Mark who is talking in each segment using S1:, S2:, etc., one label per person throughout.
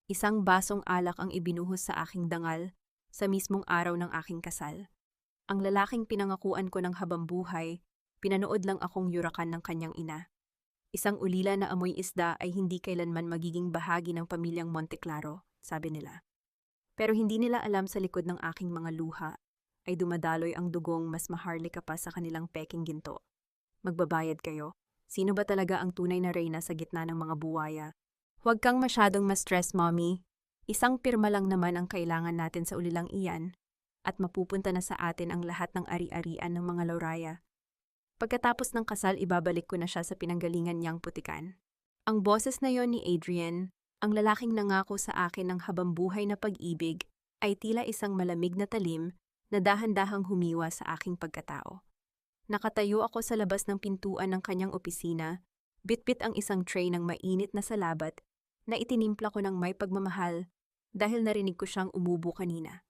S1: Isang basong alak ang ibinuhos sa aking dangal sa mismong araw ng aking kasal. Ang lalaking pinangakuan ko ng habambuhay, pinanood lang akong yurakan ng kanyang ina. Isang ulila na amoy isda ay hindi kailanman magiging bahagi ng pamilyang Monteclaro, sabi nila. Pero hindi nila alam sa likod ng aking mga luha ay dumadaloy ang dugong mas maharlika pa sa kanilang peking ginto. Magbabayad kayo. Sino ba talaga ang tunay na reyna sa gitna ng mga buwaya? Huwag kang masyadong ma-stress, mommy. Isang pirma lang naman ang kailangan natin sa ulilang iyan at mapupunta na sa atin ang lahat ng ari-arian ng mga Lauraya. Pagkatapos ng kasal, ibabalik ko na siya sa pinanggalingan niyang putikan. Ang boses na yon ni Adrian, ang lalaking nangako sa akin ng habambuhay na pag-ibig, ay tila isang malamig na talim na dahan-dahang humiwa sa aking pagkatao. Nakatayo ako sa labas ng pintuan ng kanyang opisina, bitbit ang isang tray ng mainit na salabat na itinimpla ko ng may pagmamahal dahil narinig ko siyang umubo kanina.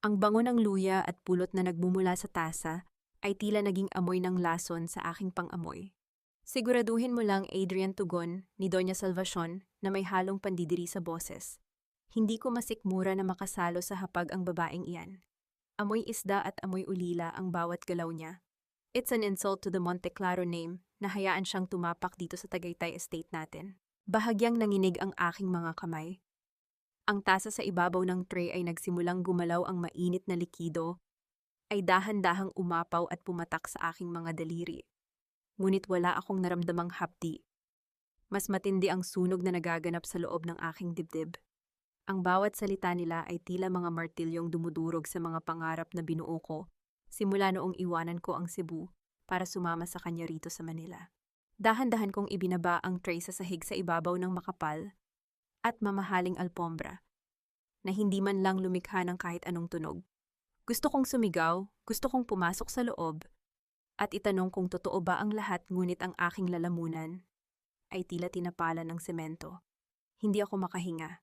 S1: Ang bango ng luya at pulot na nagmumula sa tasa ay tila naging amoy ng lason sa aking pang-amoy. Siguraduhin mo lang, Adrian, tugon ni Doña Salvacion na may halong pandidiri sa boses. Hindi ko masikmura na makasalo sa hapag ang babaeng iyan. Amoy isda at amoy ulila ang bawat galaw niya. It's an insult to the Monteclaro name na hayaan siyang tumapak dito sa Tagaytay Estate natin. Bahagyang nanginig ang aking mga kamay. Ang tasa sa ibabaw ng tray ay nagsimulang gumalaw, ang mainit na likido ay dahan-dahang umapaw at pumatak sa aking mga daliri. Ngunit wala akong naramdamang hapdi. Mas matindi ang sunog na nagaganap sa loob ng aking dibdib. Ang bawat salita nila ay tila mga martilyong dumudurog sa mga pangarap na binuo ko simula noong iwanan ko ang Cebu para sumama sa kanya rito sa Manila. Dahan-dahan kong ibinaba ang tray sa sahig sa ibabaw ng makapal at mamahaling alpombra na hindi man lang lumikha ng kahit anong tunog. Gusto kong sumigaw, gusto kong pumasok sa loob at itanong kung totoo ba ang lahat, ngunit ang aking lalamunan ay tila tinapalan ng semento. Hindi ako makahinga.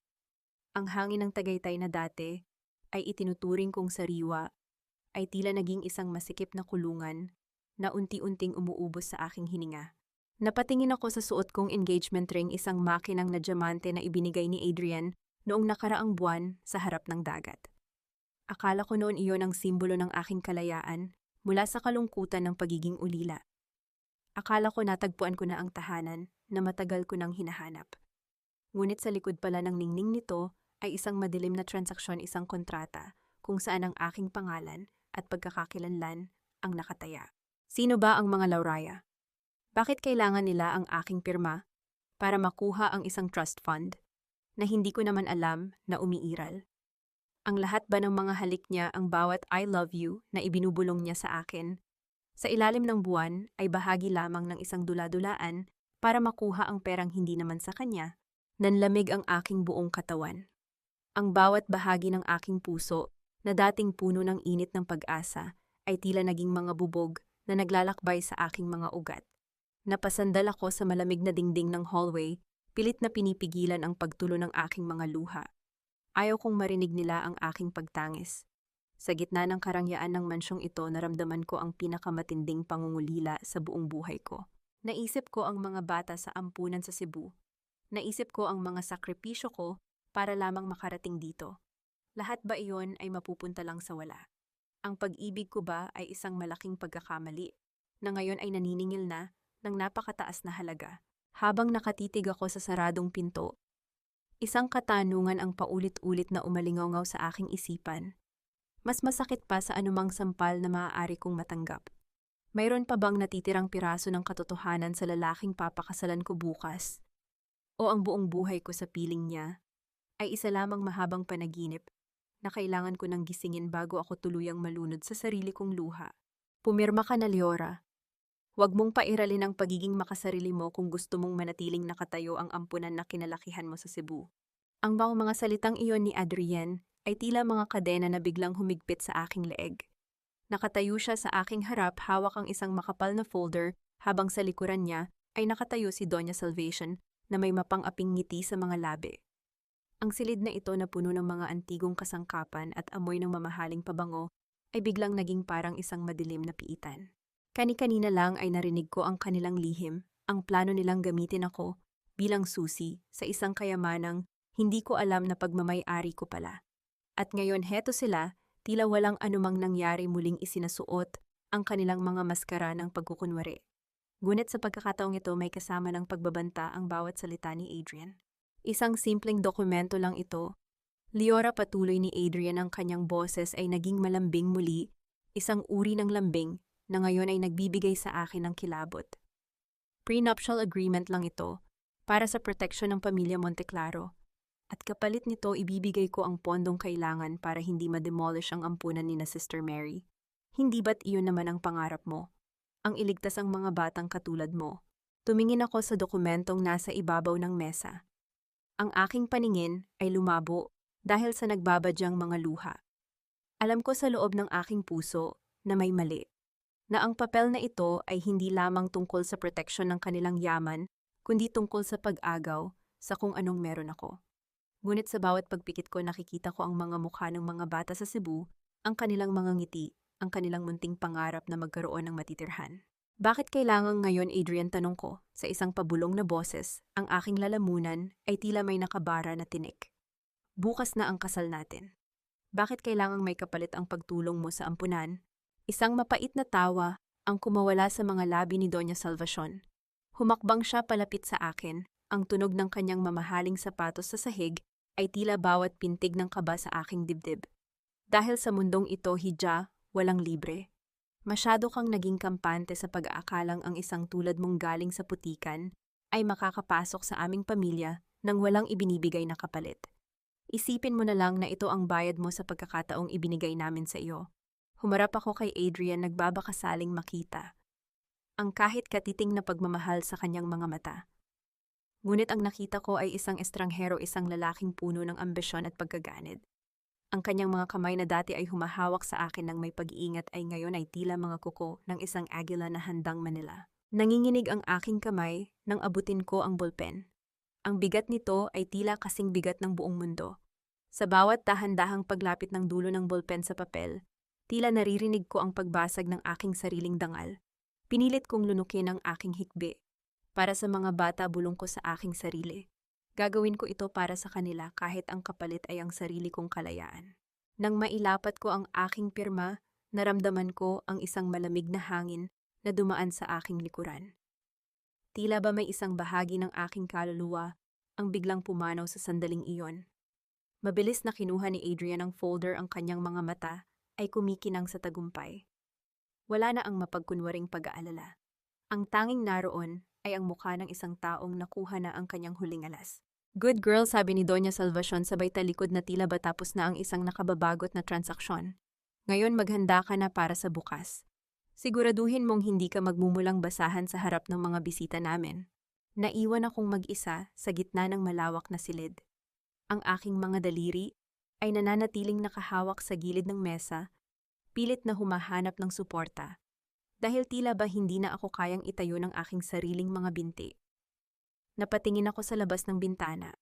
S1: Ang hangin ng Tagaytay na dati ay itinuturing kong sariwa ay tila naging isang masikip na kulungan na unti-unting umuubos sa aking hininga. Napatingin ako sa suot kong engagement ring, isang makinang na diamante na ibinigay ni Adrian noong nakaraang buwan sa harap ng dagat. Akala ko noon iyon ang simbolo ng aking kalayaan mula sa kalungkutan ng pagiging ulila. Akala ko natagpuan ko na ang tahanan na matagal ko nang hinahanap. Ngunit sa likod pala ng ningning nito ay isang madilim na transaksyon, isang kontrata kung saan ang aking pangalan at pagkakakilanlan ang nakataya. Sino ba ang mga Lauraya? Bakit kailangan nila ang aking pirma para makuha ang isang trust fund na hindi ko naman alam na umiiral? Ang lahat ba ng mga halik niya, ang bawat I love you na ibinubulong niya sa akin, sa ilalim ng buwan ay bahagi lamang ng isang dula-dulaan para makuha ang perang hindi naman sa kanya? Nanlamig ang aking buong katawan. Ang bawat bahagi ng aking puso na dating puno ng init ng pag-asa ay tila naging mga bubog na naglalakbay sa aking mga ugat. Napasandal ako sa malamig na dingding ng hallway, pilit na pinipigilan ang pagtulo ng aking mga luha. Ayaw kong marinig nila ang aking pagtangis. Sa gitna ng karangyaan ng mansyong ito, naramdaman ko ang pinakamatinding pangungulila sa buong buhay ko. Naisip ko ang mga bata sa ampunan sa Cebu. Naisip ko ang mga sakripisyo ko para lamang makarating dito. Lahat ba iyon ay mapupunta lang sa wala? Ang pag-ibig ko ba ay isang malaking pagkakamali na ngayon ay naniningil na ng napakataas na halaga? Habang nakatitig ako sa saradong pinto, isang katanungan ang paulit-ulit na umalingaw sa aking isipan. Mas masakit pa sa anumang sampal na maaari kong matanggap. Mayroon pa bang natitirang piraso ng katotohanan sa lalaking papakasalan ko bukas? O ang buong buhay ko sa piling niya ay isa lamang mahabang panaginip na kailangan ko nang gisingin bago ako tuluyang malunod sa sarili kong luha? Pumirma ka na, Leora. Huwag mong pairalin ang pagiging makasarili mo kung gusto mong manatiling nakatayo ang ampunan na kinalakihan mo sa Cebu. Ang mga salitang iyon ni Adrian ay tila mga kadena na biglang humigpit sa aking leeg. Nakatayo siya sa aking harap, hawak ang isang makapal na folder, habang sa likuran niya ay nakatayo si Doña Salvacion na may mapang-aping ngiti sa mga labi. Ang silid na ito na puno ng mga antigong kasangkapan at amoy ng mamahaling pabango ay biglang naging parang isang madilim na piitan. Kani-kanina lang ay narinig ko ang kanilang lihim, ang plano nilang gamitin ako bilang susi sa isang kayamanang Hindi ko alam na pagmamay-ari ko pala. At ngayon heto sila, tila walang anumang nangyari muling isinasuot ang kanilang mga maskara ng pagkukunwari. Ngunit sa pagkakataong ito may kasama ng pagbabanta ang bawat salita ni Adrian. Isang simpleng dokumento lang ito. Liora, patuloy ni Adrian, ang kanyang boses ay naging malambing muli, isang uri ng lambing na ngayon ay nagbibigay sa akin ng kilabot. Prenuptial agreement lang ito para sa proteksyon ng pamilya Monteclaro. At kapalit nito ibibigay ko ang pondong kailangan para hindi ma-demolish ang ampunan ni na Sister Mary. Hindi ba't iyon naman ang pangarap mo? Ang iligtas ang mga batang katulad mo. Tumingin ako sa dokumentong nasa ibabaw ng mesa. Ang aking paningin ay lumabo dahil sa nagbabadyang mga luha. Alam ko sa loob ng aking puso na may mali. Na ang papel na ito ay hindi lamang tungkol sa proteksyon ng kanilang yaman, kundi tungkol sa pag-agaw sa kung anong meron ako. Ngunit sa bawat pagpikit ko nakikita ko ang mga mukha ng mga bata sa Cebu, ang kanilang mga ngiti, ang kanilang munting pangarap na magkaroon ng matitirhan. Bakit kailangan ngayon, Adrian, tanong ko, sa isang pabulong na boses, ang aking lalamunan ay tila may nakabara na tinik. Bukas na ang kasal natin. Bakit kailangang may kapalit ang pagtulong mo sa ampunan? Isang mapait na tawa ang kumawala sa mga labi ni Doña Salvacion. Humakbang siya palapit sa akin, ang tunog ng kanyang mamahaling sapatos sa sahig ay tila bawat pintig ng kaba sa aking dibdib. Dahil sa mundong ito, Hidja, walang libre. Masyado kang naging kampante sa pag-aakalang ang isang tulad mong galing sa putikan ay makakapasok sa aming pamilya nang walang ibinibigay na kapalit. Isipin mo na lang na ito ang bayad mo sa pagkakataong ibinigay namin sa iyo. Humarap ako kay Adrian, nagbabakasaling makita ang kahit katiting na pagmamahal sa kanyang mga mata. Ngunit ang nakita ko ay isang estranghero, isang lalaking puno ng ambisyon at pagkaganid. Ang kanyang mga kamay na dati ay humahawak sa akin ng may pag-iingat ay ngayon ay tila mga kuko ng isang agila na handang manila. Nanginginig ang aking kamay nang abutin ko ang bulpen. Ang bigat nito ay tila kasing bigat ng buong mundo. Sa bawat dahan-dahang paglapit ng dulo ng bulpen sa papel, tila naririnig ko ang pagbasag ng aking sariling dangal. Pinilit kong lunukin ang aking hikbi. Para sa mga bata, bulong ko sa aking sarili. Gagawin ko ito para sa kanila kahit ang kapalit ay ang sarili kong kalayaan. Nang mailapat ko ang aking pirma, naramdaman ko ang isang malamig na hangin na dumaan sa aking likuran. Tila ba may isang bahagi ng aking kaluluwa ang biglang pumanaw sa sandaling iyon. Mabilis na kinuha ni Adrian ang folder, ang kanyang mga mata ay kumikinang sa tagumpay. Wala na ang mapagkunwaring pag-aalala. Ang tanging naroon ay ang mukha ng isang taong nakuha na ang kanyang huling alas. Good girl, sabi ni Doña Salvacion sabay talikod na tila ba tapos na ang isang nakababagot na transaksyon. Ngayon maghanda ka na para sa bukas. Siguraduhin mong hindi ka magmumulang basahan sa harap ng mga bisita namin. Naiwan akong mag-isa sa gitna ng malawak na silid. Ang aking mga daliri ay nananatiling nakahawak sa gilid ng mesa, pilit na humahanap ng suporta. Dahil tila ba hindi na ako kayang itayo ng aking sariling mga binti. Napatingin ako sa labas ng bintana,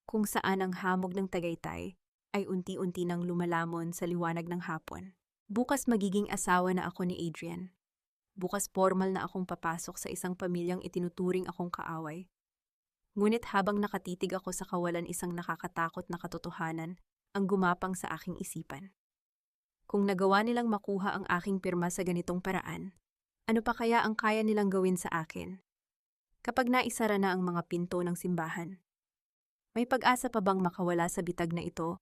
S1: kung saan ang hamog ng Tagaytay ay unti-unti nang lumalamon sa liwanag ng hapon. Bukas magiging asawa na ako ni Adrian. Bukas formal na akong papasok sa isang pamilyang itinuturing akong kaaway. Ngunit habang nakatitig ako sa kawalan, isang nakakatakot na katotohanan ang gumapang sa aking isipan. Kung nagawa nilang makuha ang aking pirma sa ganitong paraan, ano pa kaya ang kaya nilang gawin sa akin? Kapag naisara na ang mga pinto ng simbahan, may pag-asa pa bang makawala sa bitag na ito?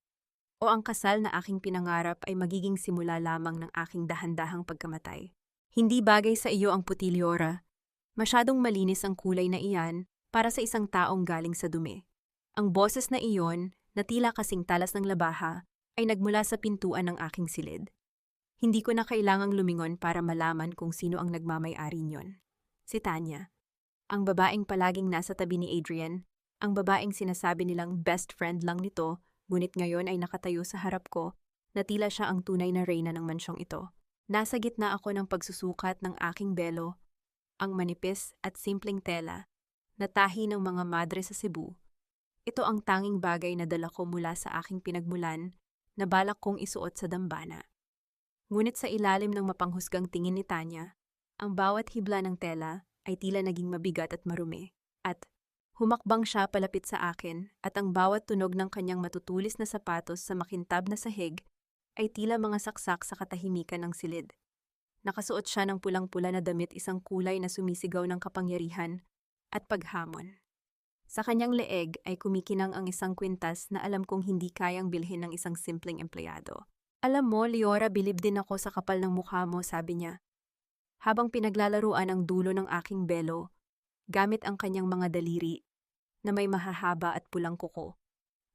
S1: O ang kasal na aking pinangarap ay magiging simula lamang ng aking dahan-dahang pagkamatay? Hindi bagay sa iyo ang puti, Liora. Masyadong malinis ang kulay na iyan para sa isang taong galing sa dumi. Ang boses na iyon, na tila kasing talas ng labaha, ay nagmula sa pintuan ng aking silid. Hindi ko na kailangang lumingon para malaman kung sino ang nagmamay-ari niyon. Si Tanya. Ang babaeng palaging nasa tabi ni Adrian, ang babaeng sinasabi nilang best friend lang nito, ngunit ngayon ay nakatayo sa harap ko, na tila siya ang tunay na reyna ng mansyong ito. Nasa gitna ako ng pagsusukat ng aking belo, ang manipis at simpleng tela, na tahi ng mga madre sa Cebu. Ito ang tanging bagay na dala ko mula sa aking pinagmulan, na balak kong isuot sa dambana. Ngunit sa ilalim ng mapanghusgang tingin ni Tanya, ang bawat hibla ng tela ay tila naging mabigat at marumi. At Humakbang siya palapit sa akin at ang bawat tunog ng kanyang matutulis na sapatos sa makintab na sahig ay tila mga saksak sa katahimikan ng silid. Nakasuot siya ng pulang-pula na damit, isang kulay na sumisigaw ng kapangyarihan at paghamon. Sa kanyang leeg ay kumikinang ang isang kwintas na alam kong hindi kayang bilhin ng isang simpleng empleyado. Alam mo, Leora, bilib din ako sa kapal ng mukha mo, sabi niya. Habang pinaglalaruan ang dulo ng aking belo, gamit ang kanyang mga daliri na may mahahaba at pulang kuko.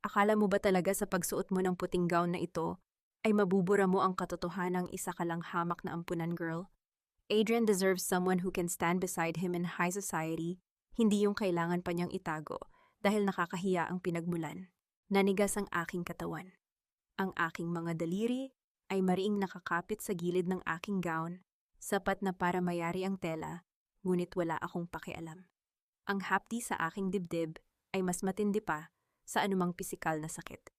S1: Akala mo ba talaga sa pagsuot mo ng puting gown na ito ay mabubura mo ang katotohanang isa ka lang hamak na ampunan, girl? Adrian deserves someone who can stand beside him in high society, hindi yung kailangan pa niyang itago dahil nakakahiya ang pinagmulan. Nanigas ang aking katawan. Ang aking mga daliri ay mariing nakakapit sa gilid ng aking gown, sapat na para mayari ang tela, ngunit wala akong pakialam. Ang hapdi sa aking dibdib ay mas matindi pa sa anumang pisikal na sakit.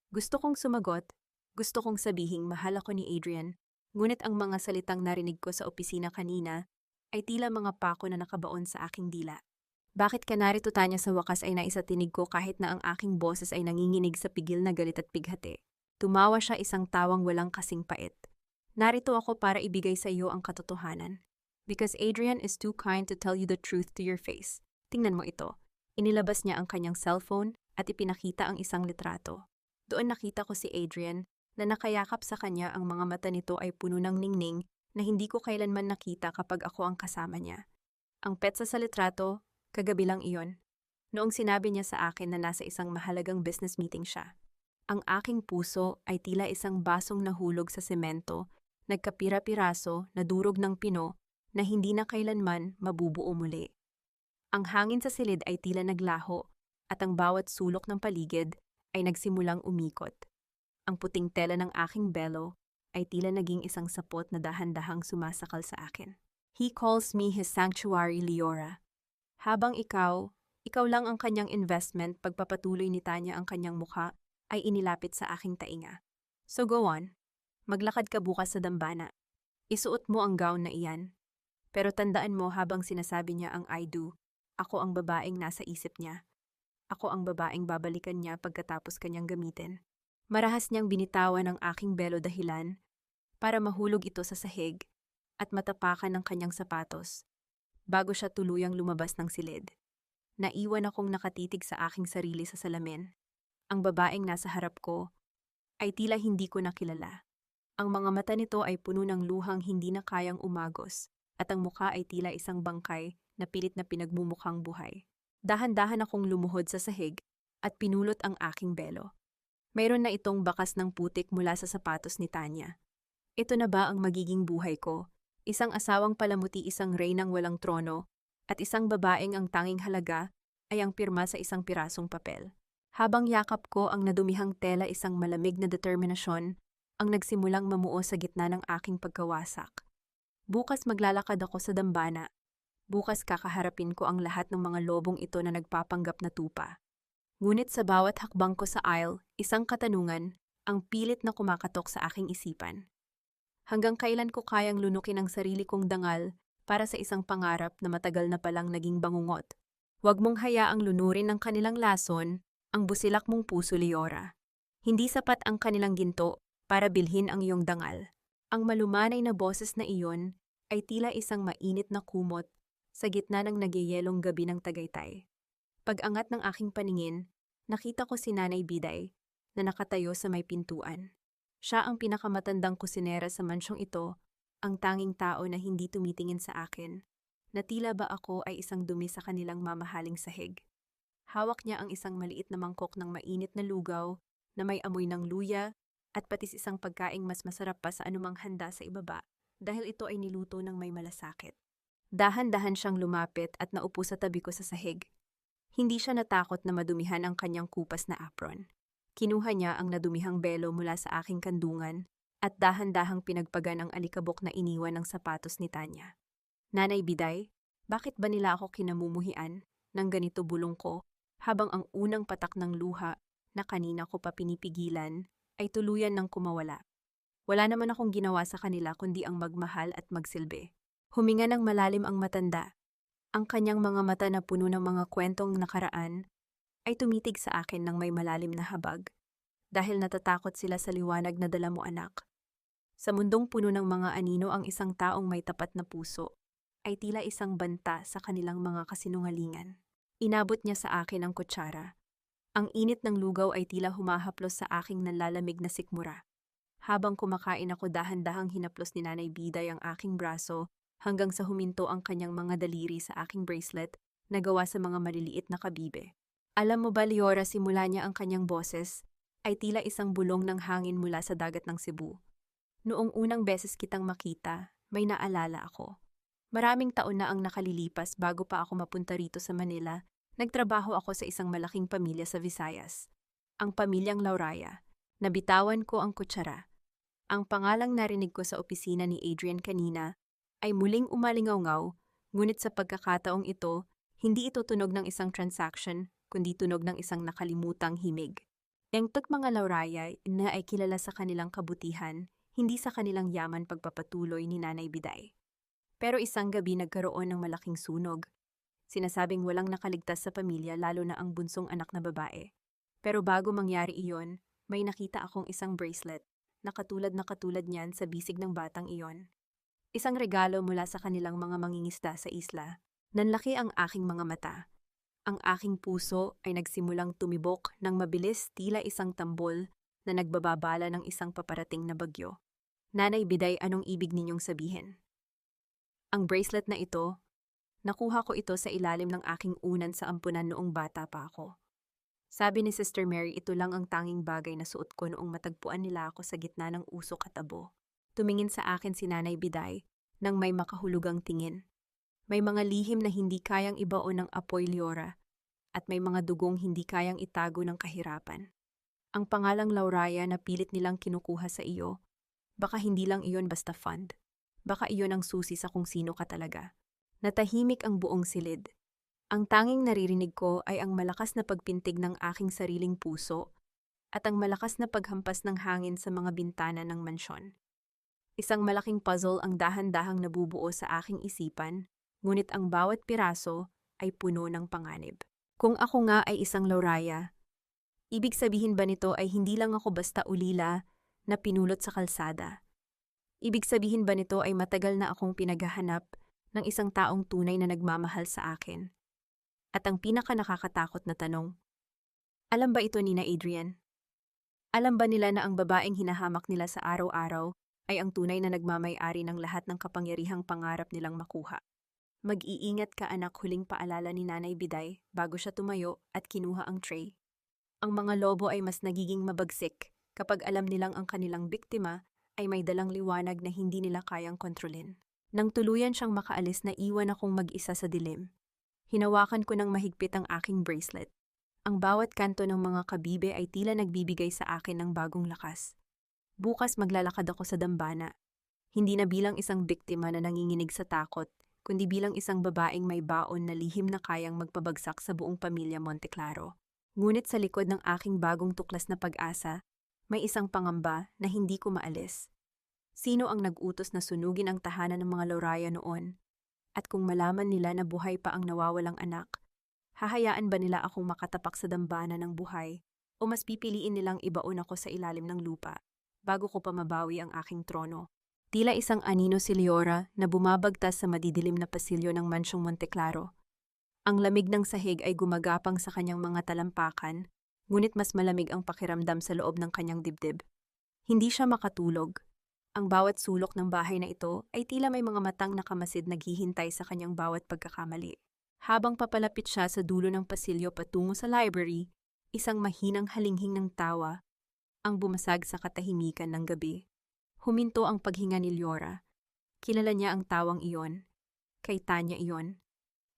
S1: Gusto kong sumagot, gusto kong sabihing mahal ako ni Adrian, ngunit ang mga salitang narinig ko sa opisina kanina ay tila mga pako na nakabaon sa aking dila. Bakit ka narito, Tanya? Sa wakas ay naisatinig ko kahit na ang aking boses ay nanginginig sa pigil na galit at pighati. Tumawa siya, isang tawang walang kasing pait. Narito ako para ibigay sa iyo ang katotohanan. Because Adrian is too kind to tell you the truth to your face. Tingnan mo ito. Inilabas niya ang kanyang cellphone at ipinakita ang isang litrato. Doon nakita ko si Adrian na nakayakap sa kanya, ang mga mata nito ay puno ng ningning na hindi ko kailanman nakita kapag ako ang kasama niya. Ang petsa sa litrato, kagabi lang iyon. Noong sinabi niya sa akin na nasa isang mahalagang business meeting siya. Ang aking puso ay tila isang basong nahulog sa semento, nagkapira-piraso na durog ng pino na hindi na kailanman mabubuo muli. Ang hangin sa silid ay tila naglaho at ang bawat sulok ng paligid ay nagsimulang umikot. Ang puting tela ng aking belo ay tila naging isang sapot na dahan-dahang sumasakal sa akin. He calls me his sanctuary, Leora. Habang ikaw lang ang kanyang investment, pagpapatuloy ni Tanya, ang kanyang mukha ay inilapit sa aking tainga. So go on, maglakad ka bukas sa dambana. Isuot mo ang gown na iyan. Pero tandaan mo, habang sinasabi niya ang I do, ako ang babaeng nasa isip niya. Ako ang babaeng babalikan niya pagkatapos kanyang gamitin. Marahas niyang binitawan ang aking belo dahilan para mahulog ito sa sahig at matapakan ng kanyang sapatos bago siya tuluyang lumabas ng silid. Naiwan akong nakatitig sa aking sarili sa salamin. Ang babaeng nasa harap ko ay tila hindi ko nakilala. Ang mga mata nito ay puno ng luhang hindi na kayang umagos at ang mukha ay tila isang bangkay na pilit na pinagmumukhang buhay. Dahan-dahan akong lumuhod sa sahig at pinulot ang aking belo. Mayroon na itong bakas ng putik mula sa sapatos ni Tanya. Ito na ba ang magiging buhay ko? Isang asawang palamuti, isang reynang walang trono, at isang babaeng ang tanging halaga ay ang pirma sa isang pirasong papel. Habang yakap ko ang nadumihang tela, isang malamig na determinasyon ang nagsimulang mamuo sa gitna ng aking pagkawasak. Bukas maglalakad ako sa dambana. Bukas kakaharapin ko ang lahat ng mga lobong ito na nagpapanggap na tupa. Ngunit sa bawat hakbang ko sa aisle, isang katanungan ang pilit na kumakatok sa aking isipan. Hanggang kailan ko kayang lunukin ang sarili kong dangal para sa isang pangarap na matagal na palang naging bangungot? Huwag mong hayaang lunurin ng kanilang lason ang busilak mong puso, Leora. Hindi sapat ang kanilang ginto para bilhin ang iyong dangal. Ang malumanay na boses na iyon ay tila isang mainit na kumot sa gitna ng nagyayelong gabi ng Tagaytay. Pag-angat ng aking paningin, nakita ko si Nanay Biday na nakatayo sa may pintuan. Siya ang pinakamatandang kusinera sa mansyong ito, ang tanging tao na hindi tumitingin sa akin, na tila ba ako ay isang dumi sa kanilang mamahaling sahig. Hawak niya ang isang maliit na mangkok ng mainit na lugaw na may amoy ng luya at patis, isang pagkaing mas masarap pa sa anumang handa sa ibaba dahil ito ay niluto ng may malasakit. Dahan-dahan siyang lumapit at naupo sa tabi ko sa sahig. Hindi siya natakot na madumihan ang kanyang kupas na apron. Kinuha niya ang nadumihang belo mula sa aking kandungan at dahan-dahang pinagpagan ang alikabok na iniwan ng sapatos ni Tanya. Nanay Biday, bakit ba nila ako kinamumuhian ng ganito, bulong ko, habang ang unang patak ng luha na kanina ko pa pinipigilan ay tuluyan ng kumawala. Wala naman akong ginawa sa kanila kundi ang magmahal at magsilbi. Huminga ng malalim ang matanda. Ang kanyang mga mata na puno ng mga kwentong nakaraan ay tumitig sa akin ng may malalim na habag dahil natatakot sila sa liwanag na dala mo, anak. Sa mundong puno ng mga anino, ang isang taong may tapat na puso ay tila isang banta sa kanilang mga kasinungalingan. Inabot niya sa akin ang kutsara. Ang init ng lugaw ay tila humahaplos sa aking nanlalamig na sikmura. Habang kumakain ako, dahan-dahang hinaplos ni Nanay Biday ang aking braso hanggang sa huminto ang kanyang mga daliri sa aking bracelet na gawa sa mga maliliit na kabibe. Alam mo ba, Leora, simula niya ang kanyang boses ay tila isang bulong ng hangin mula sa dagat ng Cebu. Noong unang beses kitang makita, may naalala ako. Maraming taon na ang nakalilipas bago pa ako mapunta rito sa Manila. Nagtrabaho ako sa isang malaking pamilya sa Visayas, ang pamilyang Lauraya. Nabitawan ko ang kutsara. Ang pangalang narinig ko sa opisina ni Adrian kanina ay muling umalingaw-ngaw, ngunit sa pagkakataong ito, hindi ito tunog ng isang transaction, kundi tunog ng isang nakalimutang himig. Ang mga Lauraya na ay kilala sa kanilang kabutihan, hindi sa kanilang yaman pagpapatuloy ni Nanay Biday. Pero isang gabi nagkaroon ng malaking sunog. Sinasabing walang nakaligtas sa pamilya, lalo na ang bunsong anak na babae. Pero bago mangyari iyon, may nakita akong isang bracelet na katulad niyan sa bisig ng batang iyon. Isang regalo mula sa kanilang mga mangingisda sa isla. Nanlaki ang aking mga mata. Ang aking puso ay nagsimulang tumibok ng mabilis, tila isang tambol na nagbababala ng isang paparating na bagyo. Nanay Biday, anong ibig ninyong sabihin? Ang bracelet na ito, nakuha ko ito sa ilalim ng aking unan sa ampunan noong bata pa ako. Sabi ni Sister Mary, ito lang ang tanging bagay na suot ko noong matagpuan nila ako sa gitna ng usok at abo. Tumingin sa akin si Nanay Biday nang may makahulugang tingin. May mga lihim na hindi kayang ibaon ng apoy, Leora, at may mga dugong hindi kayang itago ng kahirapan. Ang pangalang Lauraya na pilit nilang kinukuha sa iyo, baka hindi lang iyon basta fund. Baka iyon ang susi sa kung sino ka talaga. Natahimik ang buong silid. Ang tanging naririnig ko ay ang malakas na pagpintig ng aking sariling puso at ang malakas na paghampas ng hangin sa mga bintana ng mansyon. Isang malaking puzzle ang dahan-dahang nabubuo sa aking isipan, ngunit ang bawat piraso ay puno ng panganib. Kung ako nga ay isang Lauraya, ibig sabihin ba nito ay hindi lang ako basta ulila na pinulot sa kalsada? Ibig sabihin ba nito ay matagal na akong pinaghahanap ng isang taong tunay na nagmamahal sa akin? At ang pinaka nakakatakot na tanong, alam ba ito, Nina Adrian? Alam ba nila na ang babaeng hinahamak nila sa araw-araw ay ang tunay na nagmamay-ari ng lahat ng kapangyarihang pangarap nilang makuha? Mag-iingat ka, anak, huling paalala ni Nanay Biday bago siya tumayo at kinuha ang tray. Ang mga lobo ay mas nagiging mabagsik kapag alam nilang ang kanilang biktima ay may dalang liwanag na hindi nila kayang kontrolin. Nang tuluyan siyang makaalis, na iwan akong mag-isa sa dilim. Hinawakan ko ng mahigpit ang aking bracelet. Ang bawat kanto ng mga kabibe ay tila nagbibigay sa akin ng bagong lakas. Bukas maglalakad ako sa dambana. Hindi na bilang isang biktima na nanginginig sa takot, kundi bilang isang babaeng may baon na lihim na kayang magpabagsak sa buong pamilya Monteclaro. Ngunit sa likod ng aking bagong tuklas na pag-asa, may isang pangamba na hindi ko maalis. Sino ang nag-utos na sunugin ang tahanan ng mga Lauraya noon? At kung malaman nila na buhay pa ang nawawalang anak, hahayaan ba nila akong makatapak sa dambana ng buhay o mas pipiliin nilang ibaon ako sa ilalim ng lupa bago ko pa mabawi ang aking trono? Tila isang anino si Leora na bumabagtas sa madidilim na pasilyo ng mansyong Monteclaro. Ang lamig ng sahig ay gumagapang sa kanyang mga talampakan, ngunit mas malamig ang pakiramdam sa loob ng kanyang dibdib. Hindi siya makatulog. Ang bawat sulok ng bahay na ito ay tila may mga matang nakamasid naghihintay sa kanyang bawat pagkakamali. Habang papalapit siya sa dulo ng pasilyo patungo sa library, isang mahinang halinghing ng tawa ang bumasag sa katahimikan ng gabi. Huminto ang paghinga ni Leora. Kilala niya ang tawang iyon. Kay Tanya iyon.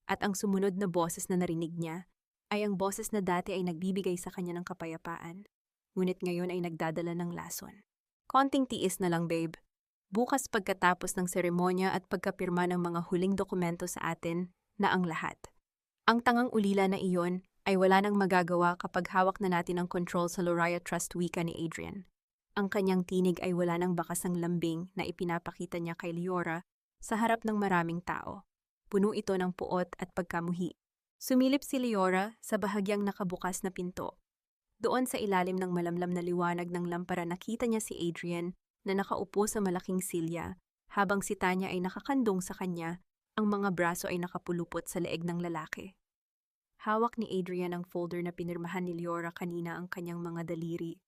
S1: At ang sumunod na boses na narinig niya ay ang boses na dati ay nagbibigay sa kanya ng kapayapaan, ngunit ngayon ay nagdadala ng lason. Konting tiis na lang, babe. Bukas pagkatapos ng seremonya at pagkapirma ng mga huling dokumento sa atin na ang lahat. Ang tangang ulila na iyon ay wala nang magagawa kapag hawak na natin ang control sa Lauraya Trust, wika ni Adrian. Ang kanyang tinig ay wala nang bakas ng lambing na ipinapakita niya kay Leora sa harap ng maraming tao. Puno ito ng puot at pagkamuhi. Sumilip si Leora sa bahagyang nakabukas na pinto. Doon sa ilalim ng malamlam na liwanag ng lampara nakita niya si Adrian na nakaupo sa malaking silya habang si Tanya ay nakakandong sa kanya, ang mga braso ay nakapulupot sa leeg ng lalaki. Hawak ni Adrian ang folder na pinirmahan ni Leora kanina ang kanyang mga daliri.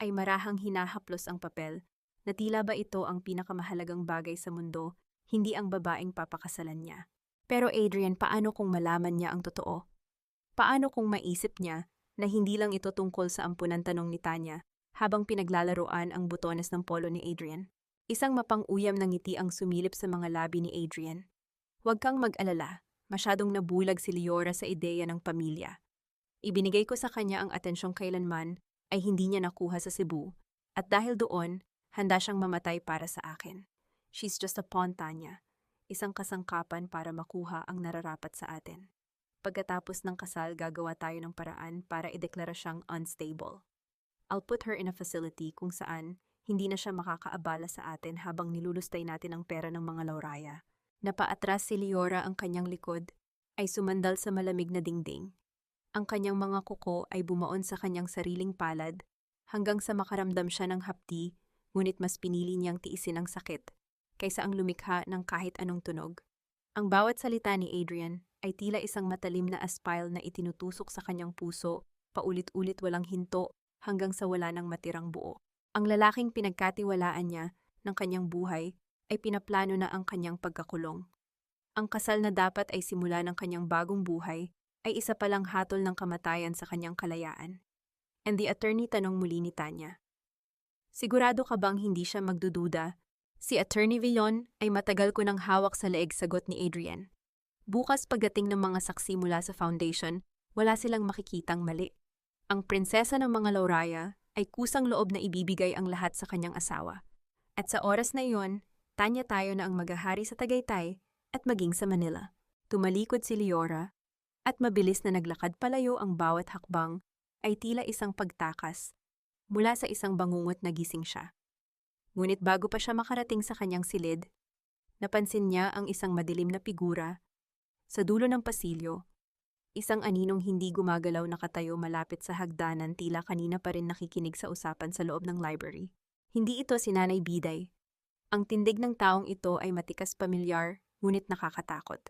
S1: Ay marahang hinahaplos ang papel na tila ba ito ang pinakamahalagang bagay sa mundo, hindi ang babaeng papakasalan niya. Pero Adrian, paano kung malaman niya ang totoo? Paano kung maisip niya na hindi lang ito tungkol sa ampunan, tanong ni Tanya habang pinaglalaroan ang butones ng polo ni Adrian? Isang mapang-uyam na ngiti ang sumilip sa mga labi ni Adrian. Huwag kang mag-alala, masyadong nabulag si Leora sa ideya ng pamilya. Ibinigay ko sa kanya ang atensyong kailanman ay hindi niya nakuha sa Cebu, at dahil doon, handa siyang mamatay para sa akin. She's just a pawn, Tanya. Isang kasangkapan para makuha ang nararapat sa atin. Pagkatapos ng kasal, gagawa tayo ng paraan para ideklara siyang unstable. I'll put her in a facility kung saan hindi na siya makakaabala sa atin habang nilulustay natin ang pera ng mga Lauraya. Napaatras si Leora, ang kanyang likod ay sumandal sa malamig na dingding. Ang kanyang mga kuko ay bumaon sa kanyang sariling palad hanggang sa makaramdam siya ng hapdi, ngunit mas pinili niyang tiisin ang sakit kaysa ang lumikha ng kahit anong tunog. Ang bawat salita ni Adrian ay tila isang matalim na aspile na itinutusok sa kanyang puso, paulit-ulit walang hinto hanggang sa wala nang matirang buo. Ang lalaking pinagkatiwalaan niya ng kanyang buhay ay pinaplano na ang kanyang pagkakulong. Ang kasal na dapat ay simula ng kanyang bagong buhay ay isa palang hatol ng kamatayan sa kanyang kalayaan. And the attorney, tanong muli ni Tanya. Sigurado ka bang hindi siya magdududa? Si Attorney Villon ay matagal ko nang hawak sa leeg, sagot ni Adrian. Bukas pagdating ng mga saksi mula sa foundation, wala silang makikitang mali. Ang prinsesa ng mga Lauraya ay kusang loob na ibibigay ang lahat sa kanyang asawa. At sa oras na iyon, Tanya, tayo na ang maghahari sa Tagaytay at maging sa Manila. Tumalikod si Leora at mabilis na naglakad palayo. Ang bawat hakbang ay tila isang pagtakas mula sa isang bangungot na gising siya. Ngunit bago pa siya makarating sa kanyang silid, napansin niya ang isang madilim na figura sa dulo ng pasilyo. Isang aninong hindi gumagalaw nakatayo malapit sa hagdanan, tila kanina pa rin nakikinig sa usapan sa loob ng library. Hindi ito si Nanay Biday. Ang tindig ng taong ito ay matikas pamilyar, ngunit nakakatakot.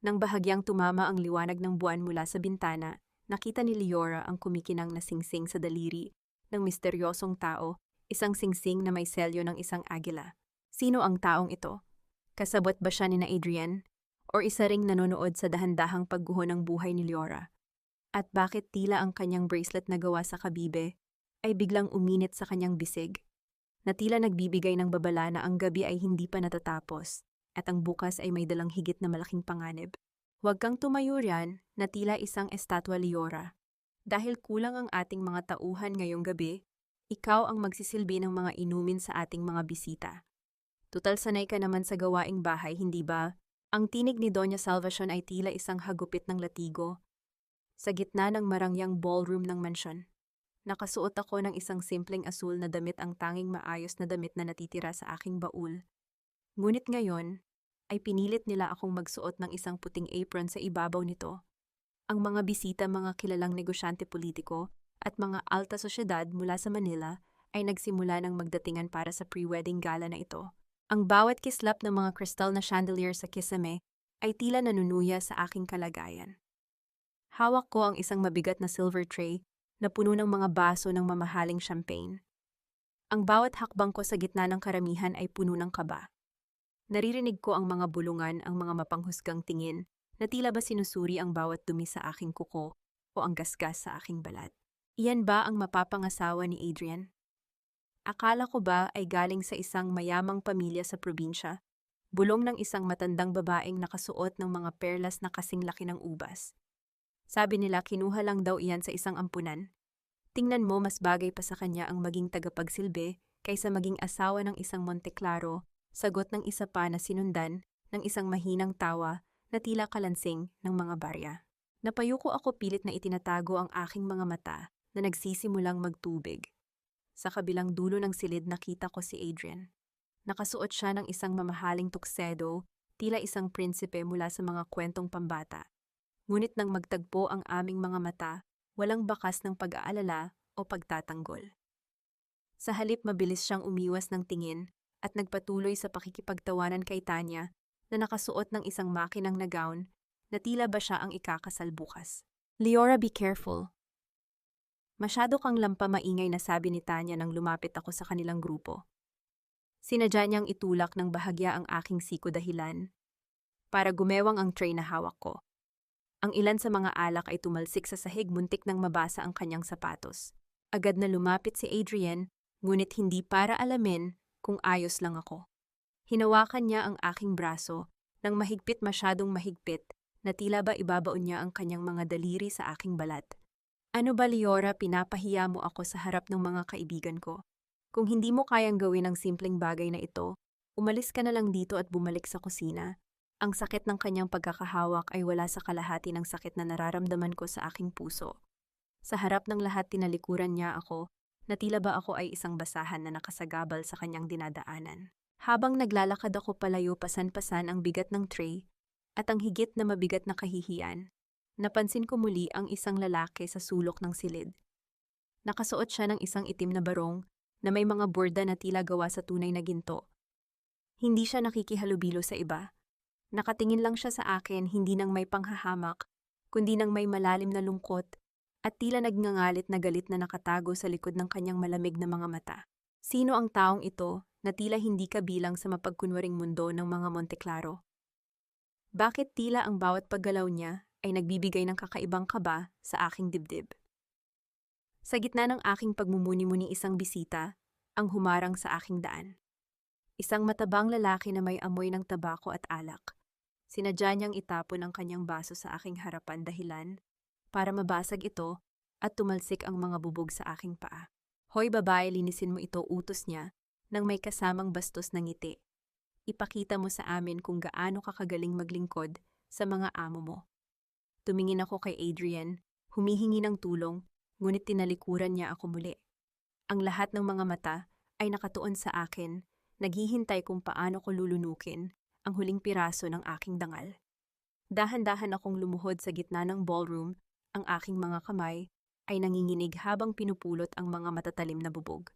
S1: Nang bahagyang tumama ang liwanag ng buwan mula sa bintana, nakita ni Leora ang kumikinang na singsing sa daliri ng misteryosong tao, isang singsing na may selyo ng isang agila. Sino ang taong ito? Kasabot ba siya ni na Adrian? O isa ring nanonood sa dahan-dahang pagguho ng buhay ni Leora? At bakit tila ang kanyang bracelet na gawa sa kabibe ay biglang uminit sa kanyang bisig, na tila nagbibigay ng babala na ang gabi ay hindi pa natatapos at ang bukas ay may dalang higit na malaking panganib. Huwag kang tumayo riyan, na tila isang estatwa, Leora. Dahil kulang ang ating mga tauhan ngayong gabi, ikaw ang magsisilbi ng mga inumin sa ating mga bisita. Tutal sanay ka naman sa gawaing bahay, hindi ba? Ang tinig ni Doña Salvacion ay tila isang hagupit ng latigo. Sa gitna ng marangyang ballroom ng mansyon, nakasuot ako ng isang simpleng asul na damit, ang tanging maayos na damit na natitira sa aking baul. Ngunit ngayon, ay pinilit nila akong magsuot ng isang puting apron sa ibabaw nito. Ang mga bisita, mga kilalang negosyante politiko, at mga alta sosyedad mula sa Manila ay nagsimula ng magdatingan para sa pre-wedding gala na ito. Ang bawat kislap ng mga kristal na chandelier sa kisame ay tila nanunuya sa aking kalagayan. Hawak ko ang isang mabigat na silver tray na puno ng mga baso ng mamahaling champagne. Ang bawat hakbang ko sa gitna ng karamihan ay puno ng kaba. Naririnig ko ang mga bulungan, ang mga mapanghusgang tingin na tila ba sinusuri ang bawat dumi sa aking kuko o ang gasgas sa aking balat. Iyan ba ang mapapangasawa ni Adrian? Akala ko ba ay galing sa isang mayamang pamilya sa probinsya, bulong ng isang matandang babaeng nakasuot ng mga perlas na kasing laki ng ubas. Sabi nila kinuha lang daw iyan sa isang ampunan. Tingnan mo, mas bagay pa sa kanya ang maging tagapagsilbi kaysa maging asawa ng isang Monteclaro, sagot ng isa pa na sinundan ng isang mahinang tawa na tila kalansing ng mga barya. Napayuko ako, pilit na itinatago ang aking mga mata na nagsisimulang magtubig. Sa kabilang dulo ng silid nakita ko si Adrian. Nakasuot siya ng isang mamahaling tuksedo, tila isang prinsipe mula sa mga kwentong pambata. Ngunit nang magtagpo ang aming mga mata, walang bakas ng pag-aalala o pagtatanggol. Sa halip mabilis siyang umiwas ng tingin at nagpatuloy sa pakikipagtawanan kay Tanya na nakasuot ng isang makinang na gown na tila ba siya ang ikakasal bukas. Leora, be careful. Masyado kang lampamaingay na sabi ni Tanya nang lumapit ako sa kanilang grupo. Sinadya niyang itulak ng bahagya ang aking siko dahilan para gumewang ang tray na hawak ko. Ang ilan sa mga alak ay tumalsik sa sahig, muntik nang mabasa ang kanyang sapatos. Agad na lumapit si Adrian, ngunit hindi para alamin kung ayos lang ako. Hinawakan niya ang aking braso nang masyadong mahigpit na tila ba ibabaon niya ang kanyang mga daliri sa aking balat. Ano ba, Leora, pinapahiya mo ako sa harap ng mga kaibigan ko? Kung hindi mo kayang gawin ang simpleng bagay na ito, umalis ka na lang dito at bumalik sa kusina. Ang sakit ng kanyang pagkakahawak ay wala sa kalahati ng sakit na nararamdaman ko sa aking puso. Sa harap ng lahat tinalikuran niya ako na tila ba ako ay isang basahan na nakasagabal sa kanyang dinadaanan. Habang naglalakad ako palayo, pasan-pasan ang bigat ng tray at ang higit na mabigat na kahihiyan, napansin ko muli ang isang lalaki sa sulok ng silid. Nakasuot siya ng isang itim na barong na may mga borda na tila gawa sa tunay na ginto. Hindi siya nakikihalubilo sa iba. Nakatingin lang siya sa akin, hindi nang may panghahamak, kundi nang may malalim na lungkot at tila nagngangalit na galit na nakatago sa likod ng kanyang malamig na mga mata. Sino ang taong ito na tila hindi kabilang sa mapagkunwaring mundo ng mga Monteclaro? Bakit tila ang bawat paggalaw niya ay nagbibigay ng kakaibang kaba sa aking dibdib? Sa gitna ng aking pagmumuni-muni, isang bisita ang humarang sa aking daan. Isang matabang lalaki na may amoy ng tabako at alak. Sinadya niyang itapon ang kanyang baso sa aking harapan dahilan para mabasag ito at tumalsik ang mga bubog sa aking paa. Hoy babae, linisin mo ito, utos niya nang may kasamang bastos na ngiti. Ipakita mo sa amin kung gaano ka kagaling maglingkod sa mga amo mo. Tumingin ako kay Adrian, humihingi ng tulong, ngunit tinalikuran niya ako muli. Ang lahat ng mga mata ay nakatuon sa akin, naghihintay kung paano ko lulunukin ang huling piraso ng aking dangal. Dahan-dahan akong lumuhod sa gitna ng ballroom, ang aking mga kamay ay nanginginig habang pinupulot ang mga matatalim na bubog.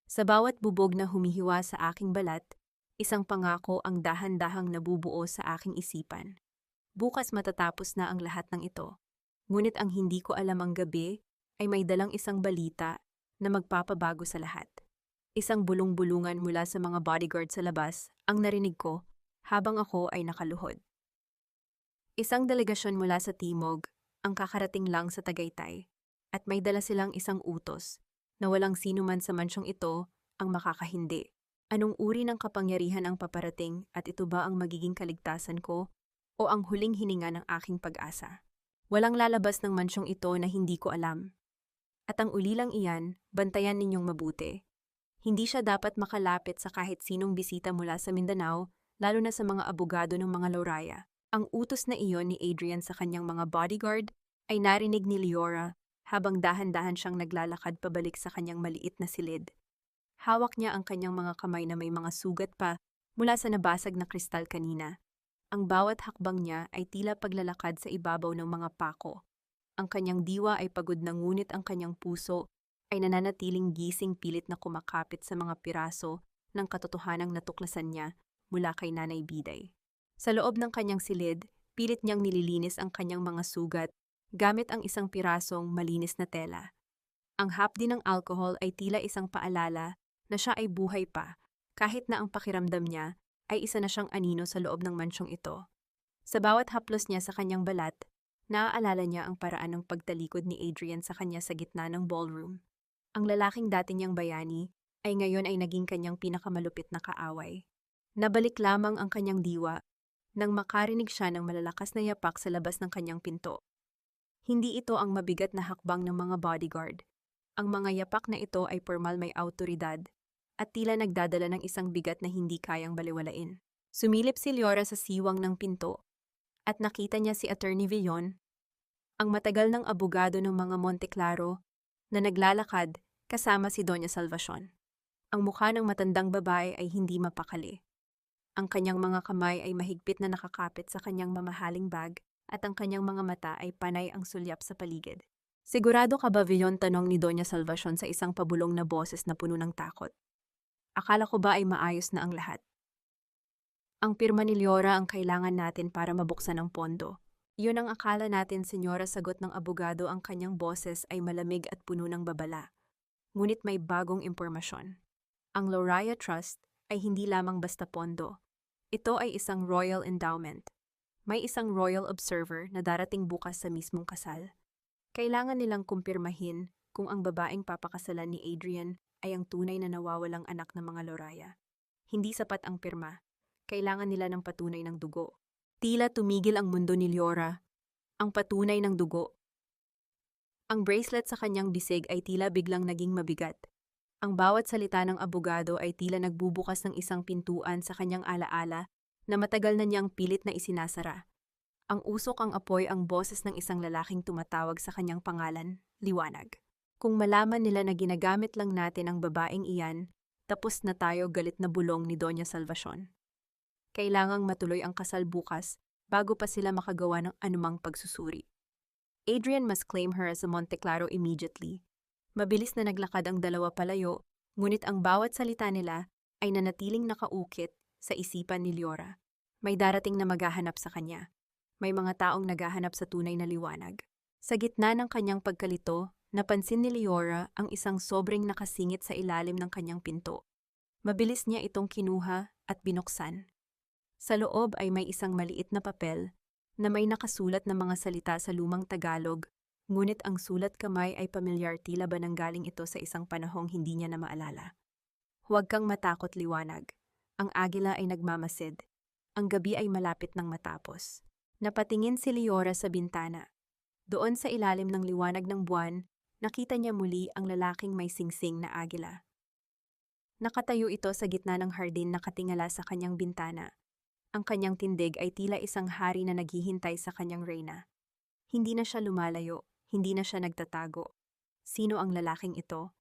S1: Sa bawat bubog na humihiwa sa aking balat, isang pangako ang dahan-dahang nabubuo sa aking isipan. Bukas matatapos na ang lahat ng ito. Ngunit ang hindi ko alam, ang gabi ay may dalang isang balita na magpapabago sa lahat. Isang bulong-bulungan mula sa mga bodyguard sa labas ang narinig ko habang ako ay nakaluhod. Isang delegasyon mula sa Timog ang kakarating lang sa Tagaytay at may dala silang isang utos na walang sino man sa mansyong ito ang makakahindi. Anong uri ng kapangyarihan ang paparating at ito ba ang magiging kaligtasan ko o ang huling hininga ng aking pag-asa? Walang lalabas ng mansyong ito na hindi ko alam. At ang ulilang iyan, bantayan ninyong mabuti. Hindi siya dapat makalapit sa kahit sinong bisita mula sa Mindanao, lalo na sa mga abogado ng mga Lauraya. Ang utos na iyon ni Adrian sa kanyang mga bodyguard ay narinig ni Leora habang dahan-dahan siyang naglalakad pabalik sa kanyang maliit na silid. Hawak niya ang kanyang mga kamay na may mga sugat pa mula sa nabasag na kristal kanina. Ang bawat hakbang niya ay tila paglalakad sa ibabaw ng mga pako. Ang kanyang diwa ay pagod na, ngunit ang kanyang puso ay nananatiling gising, pilit na kumakapit sa mga piraso ng katotohanang natuklasan niya mula kay Nanay Biday. Sa loob ng kanyang silid, pilit niyang nililinis ang kanyang mga sugat gamit ang isang pirasong malinis na tela. Ang hapdi ng alcohol ay tila isang paalala na siya ay buhay pa, kahit na ang pakiramdam niya ay isa na siyang anino sa loob ng mansyong ito. Sa bawat haplos niya sa kanyang balat, naaalala niya ang paraan ng pagtalikod ni Adrian sa kanya sa gitna ng ballroom. Ang lalaking dati niyang bayani ay ngayon ay naging kanyang pinakamalupit na kaaway. Nabalik lamang ang kanyang diwa nang makarinig siya ng malalakas na yapak sa labas ng kanyang pinto. Hindi ito ang mabigat na hakbang ng mga bodyguard. Ang mga yapak na ito ay pormal, may awtoridad at tila nagdadala ng isang bigat na hindi kayang baliwalain. Sumilip si Leora sa siwang ng pinto at nakita niya si Attorney Villon, ang matagal ng abogado ng mga Monteclaro, na naglalakad kasama si Doña Salvacion. Ang mukha ng matandang babae ay hindi mapakali. Ang kanyang mga kamay ay mahigpit na nakakapit sa kanyang mamahaling bag at ang kanyang mga mata ay panay ang sulyap sa paligid. Sigurado ka ba, Villon? Tanong ni Doña Salvacion sa isang pabulong na boses na puno ng takot. Akala ko ba ay maayos na ang lahat? Ang pirma ni Leora ang kailangan natin para mabuksan ang pondo. Yun ang akala natin, senyora, sagot ng abogado. Ang kanyang boses ay malamig at puno ng babala. Ngunit may bagong impormasyon. Ang Loraya Trust ay hindi lamang basta pondo. Ito ay isang royal endowment. May isang royal observer na darating bukas sa mismong kasal. Kailangan nilang kumpirmahin kung ang babaeng papakasalan ni Adrian ay ang tunay na nawawalang anak ng mga Loraya. Hindi sapat ang pirma. Kailangan nila ng patunay ng dugo. Tila tumigil ang mundo ni Leora. Ang patunay ng dugo. Ang bracelet sa kanyang bisig ay tila biglang naging mabigat. Ang bawat salita ng abogado ay tila nagbubukas ng isang pintuan sa kanyang alaala na matagal na niyang pilit na isinasara. Ang usok, ang apoy, ang boses ng isang lalaking tumatawag sa kanyang pangalan, liwanag. Kung malaman nila na ginagamit lang natin ang babaeng iyan, tapos na tayo, galit na bulong ni Doña Salvacion. Kailangang matuloy ang kasal bukas bago pa sila makagawa ng anumang pagsusuri. Adrian must claim her as a Monteclaro immediately. Mabilis na naglakad ang dalawa palayo, ngunit ang bawat salita nila ay nanatiling nakaukit sa isipan ni Leora. May darating na maghahanap sa kanya. May mga taong naghahanap sa tunay na liwanag. Sa gitna ng kanyang pagkalito, napansin ni Leora ang isang sobrang nakasingit sa ilalim ng kanyang pinto. Mabilis niya itong kinuha at binuksan. Sa loob ay may isang maliit na papel na may nakasulat na mga salita sa lumang Tagalog. Ngunit ang sulat kamay ay pamilyar, tila ba nanggaling ito sa isang panahong hindi niya na maalala. Huwag kang matakot, liwanag. Ang agila ay nagmamasid. Ang gabi ay malapit ng matapos. Napatingin si Leora sa bintana. Doon sa ilalim ng liwanag ng buwan, nakita niya muli ang lalaking may singsing na agila. Nakatayo ito sa gitna ng hardin, nakatingala sa kanyang bintana. Ang kanyang tindig ay tila isang hari na naghihintay sa kanyang reyna. Hindi na siya lumalayo. Hindi na siya nagtatago. Sino ang lalaking ito?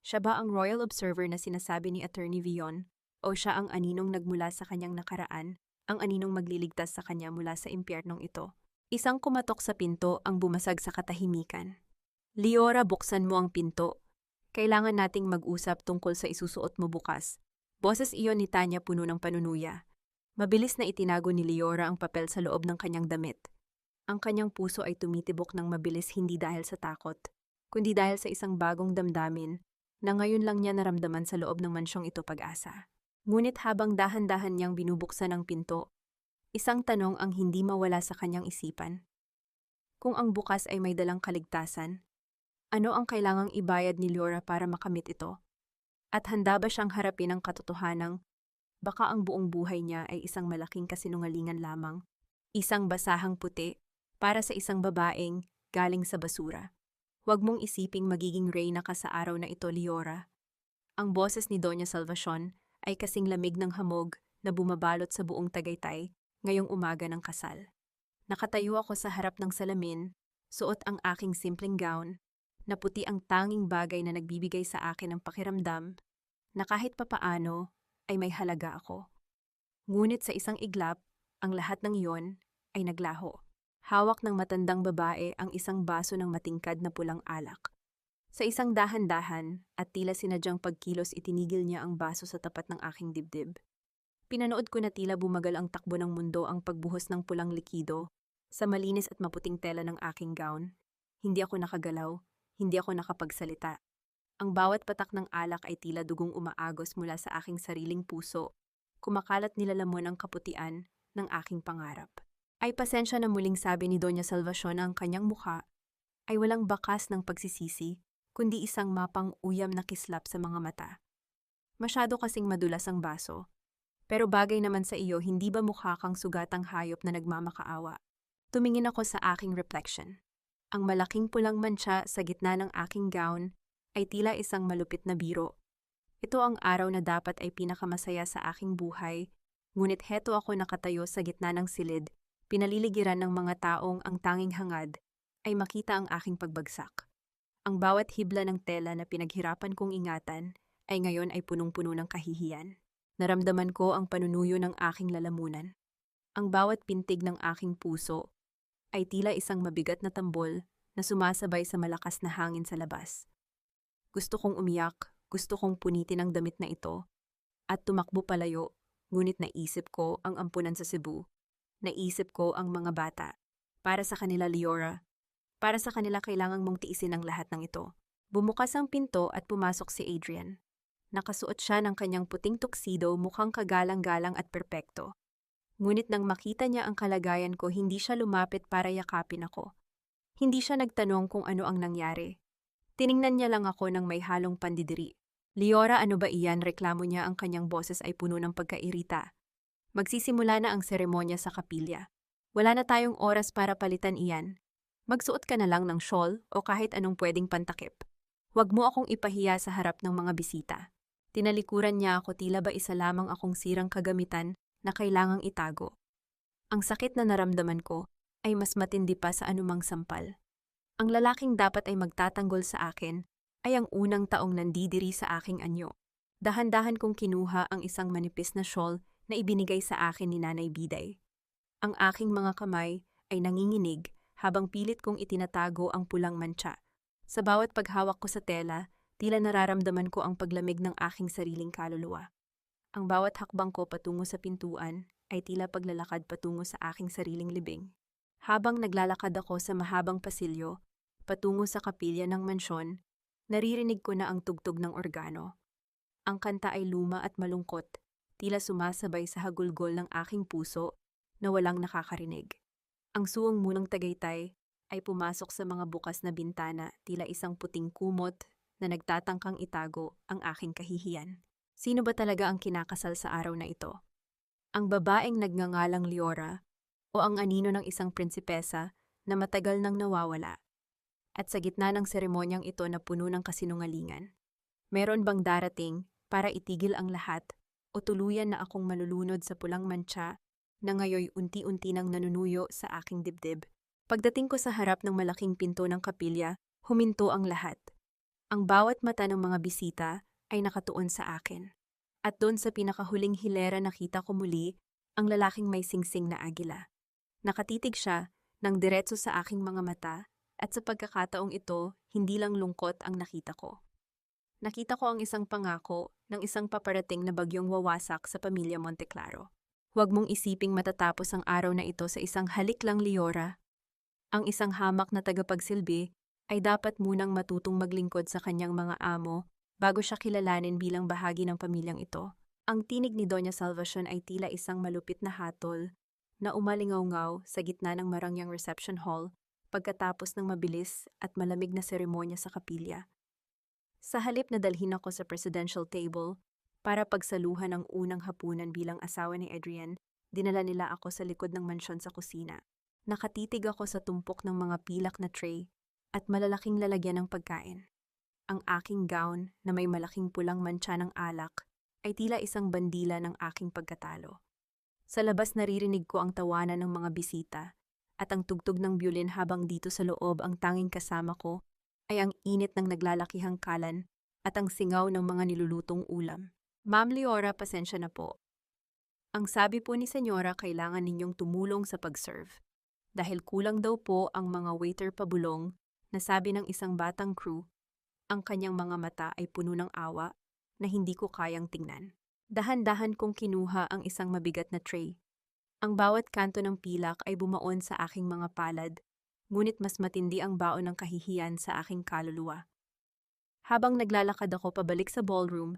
S1: Siya ba ang royal observer na sinasabi ni Attorney Villon? O siya ang aninong nagmula sa kanyang nakaraan, ang aninong magliligtas sa kanya mula sa impyernong ito? Isang kumatok sa pinto ang bumasag sa katahimikan. Leora, buksan mo ang pinto. Kailangan nating mag-usap tungkol sa isusuot mo bukas. Boses iyon ni Tanya, puno ng panunuya. Mabilis na itinago ni Leora ang papel sa loob ng kanyang damit. Ang kanyang puso ay tumitibok ng mabilis, hindi dahil sa takot, kundi dahil sa isang bagong damdamin na ngayon lang niya naramdaman sa loob ng mansyong ito, pag-asa. Ngunit habang dahan-dahan niyang binubuksan ang pinto, isang tanong ang hindi mawala sa kanyang isipan. Kung ang bukas ay may dalang kaligtasan, ano ang kailangang ibayad ni Leora para makamit ito? At handa ba siyang harapin ang katotohanang baka ang buong buhay niya ay isang malaking kasinungalingan lamang, isang basahang puti, para sa isang babaeng galing sa basura? Huwag mong isiping magiging reyna ka sa araw na ito, Leora. Ang boses ni Doña Salvacion ay kasing lamig ng hamog na bumabalot sa buong Tagaytay ngayong umaga ng kasal. Nakatayo ako sa harap ng salamin, suot ang aking simpleng gown, na puti, ang tanging bagay na nagbibigay sa akin ng pakiramdam na kahit papaano ay may halaga ako. Ngunit sa isang iglap, ang lahat ng iyon ay naglaho. Hawak ng matandang babae ang isang baso ng matingkad na pulang alak. Sa isang dahan-dahan at tila sinadyang pagkilos, itinigil niya ang baso sa tapat ng aking dibdib. Pinanood ko na tila bumagal ang takbo ng mundo, ang pagbuhos ng pulang likido sa malinis at maputing tela ng aking gown. Hindi ako nakagalaw, hindi ako nakapagsalita. Ang bawat patak ng alak ay tila dugong umaagos mula sa aking sariling puso, kumakalat nilalamon ang kaputian ng aking pangarap. Ay pasensya na, muling sabi ni Doña Salvacion. Ang kanyang mukha ay walang bakas ng pagsisisi, kundi isang mapang uyam na kislap sa mga mata. Masyado kasing madulas ang baso. Pero bagay naman sa iyo, hindi ba mukha kang sugatang hayop na nagmamakaawa? Tumingin ako sa aking reflection. Ang malaking pulang mantsa sa gitna ng aking gown ay tila isang malupit na biro. Ito ang araw na dapat ay pinakamasaya sa aking buhay, ngunit heto ako nakatayo sa gitna ng silid, pinaliligiran ng mga taong ang tanging hangad ay makita ang aking pagbagsak. Ang bawat hibla ng tela na pinaghirapan kong ingatan ay ngayon ay punong-puno ng kahihiyan. Naramdaman ko ang panunuyo ng aking lalamunan. Ang bawat pintig ng aking puso ay tila isang mabigat na tambol na sumasabay sa malakas na hangin sa labas. Gusto kong umiyak, gusto kong punitin ang damit na ito, at tumakbo palayo, ngunit naisip ko ang ampunan sa Cebu. Naisip ko ang mga bata. Para sa kanila, Liora. Para sa kanila kailangang mong tiisin ang lahat ng ito. Bumukas ang pinto at pumasok si Adrian. Nakasuot siya ng kanyang puting tuxedo, mukhang kagalang-galang at perpekto. Ngunit nang makita niya ang kalagayan ko, hindi siya lumapit para yakapin ako. Hindi siya nagtanong kung ano ang nangyari. Tiningnan niya lang ako ng may halong pandidiri. Liora, ano ba iyan? Reklamo niya, ang kanyang boses ay puno ng pagkairita. Magsisimula na ang seremonya sa kapilya. Wala na tayong oras para palitan iyan. Magsuot ka na lang ng shawl o kahit anong pwedeng pantakip. Huwag mo akong ipahiya sa harap ng mga bisita. Tinalikuran niya ako, tila ba isa lamang akong sirang kagamitan na kailangang itago. Ang sakit na naramdaman ko ay mas matindi pa sa anumang sampal. Ang lalaking dapat ay magtatanggol sa akin ay ang unang taong nandidiri sa aking anyo. Dahan-dahan kong kinuha ang isang manipis na shawl na ibinigay sa akin ni Nanay Biday. Ang aking mga kamay ay nanginginig habang pilit kong itinatago ang pulang mantsa. Sa bawat paghawak ko sa tela, tila nararamdaman ko ang paglamig ng aking sariling kaluluwa. Ang bawat hakbang ko patungo sa pintuan ay tila paglalakad patungo sa aking sariling libing. Habang naglalakad ako sa mahabang pasilyo, patungo sa kapilya ng mansyon, naririnig ko na ang tugtog ng organo. Ang kanta ay luma at malungkot, tila sumasabay sa hagulgol ng aking puso na walang nakakarinig. Ang suwang munang Tagaytay ay pumasok sa mga bukas na bintana, tila isang puting kumot na nagtatangkang itago ang aking kahihiyan. Sino ba talaga ang kinakasal sa araw na ito? Ang babaeng nagngangalang Liora o ang anino ng isang prinsipesa na matagal nang nawawala? At sa gitna ng seremonyang ito na puno ng kasinungalingan, meron bang darating para itigil ang lahat o tuluyan na akong malulunod sa pulang mantsa na ngayoy unti-unti nang nanunuyo sa aking dibdib? Pagdating ko sa harap ng malaking pinto ng kapilya, huminto ang lahat. Ang bawat mata ng mga bisita ay nakatuon sa akin. At doon sa pinakahuling hilera nakita ko muli ang lalaking may singsing na agila. Nakatitig siya ng diretso sa aking mga mata. At sa pagkakataong ito, hindi lang lungkot ang nakita ko. Nakita ko ang isang pangako ng isang paparating na bagyong wawasak sa pamilya Monteclaro. Huwag mong isiping matatapos ang araw na ito sa isang halik lang, Liora. Ang isang hamak na tagapagsilbi ay dapat munang matutong maglingkod sa kanyang mga amo bago siya kilalanin bilang bahagi ng pamilyang ito. Ang tinig ni Doña Salvacion ay tila isang malupit na hatol na umalingaw-ngaw sa gitna ng marangyang reception hall pagkatapos ng mabilis at malamig na seremonya sa kapilya. Sa halip na dalhin ako sa presidential table para pagsaluhan ang unang hapunan bilang asawa ni Adrian, dinala nila ako sa likod ng mansyon sa kusina. Nakatitig ako sa tumpok ng mga pilak na tray at malalaking lalagyan ng pagkain. Ang aking gown na may malaking pulang mantsa ng alak ay tila isang bandila ng aking pagkatalo. Sa labas naririnig ko ang tawanan ng mga bisita at ang tugtog ng biolin, habang dito sa loob ang tanging kasama ko ay ang init ng naglalakihang kalan at ang singaw ng mga nilulutong ulam. Ma'am Liora, pasensya na po. Ang sabi po ni Senyora, kailangan ninyong tumulong sa pag-serve. Dahil kulang daw po ang mga waiter pabulong, na sabi ng isang batang crew, ang kanyang mga mata ay puno ng awa na hindi ko kayang tingnan. Dahan-dahan kong kinuha ang isang mabigat na tray. Ang bawat kanto ng pilak ay bumaon sa aking mga palad, ngunit mas matindi ang baon ng kahihiyan sa aking kaluluwa. Habang naglalakad ako pabalik sa ballroom,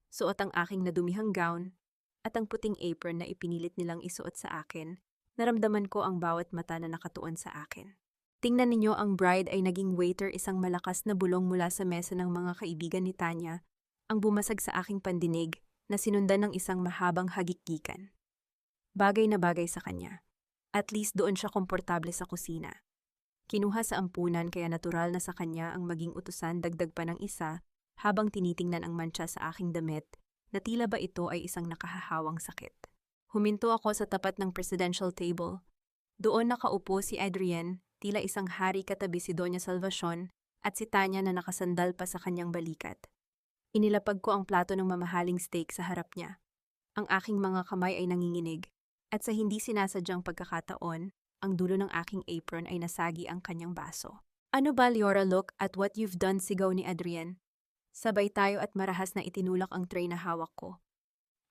S1: suot ang aking nadumihang gown at ang puting apron na ipinilit nilang isuot sa akin, naramdaman ko ang bawat mata na nakatuon sa akin. Tingnan ninyo, ang bride ay naging waiter, isang malakas na bulong mula sa mesa ng mga kaibigan ni Tanya, ang bumasag sa aking pandinig na sinundan ng isang mahabang hagikgikan. Bagay na bagay sa kanya. At least doon siya komportable sa kusina. Kinuha sa ampunan, kaya natural na sa kanya ang maging utusan, dagdag pa ng isa habang tinitingnan ang mantsa sa aking damit na tila ba ito ay isang nakahahawang sakit. Huminto ako sa tapat ng presidential table. Doon nakaupo si Adrian, tila isang hari, katabi si Doña Salvacion at si Tanya na nakasandal pa sa kanyang balikat. Inilapag ko ang plato ng mamahaling steak sa harap niya. Ang aking mga kamay ay nanginginig, at sa hindi sinasadyang pagkakataon, ang dulo ng aking apron ay nasagi ang kanyang baso. Ano ba, Leora, look at what you've done, sigaw ni Adrian. Sabay tayo at marahas na itinulak ang tray na hawak ko.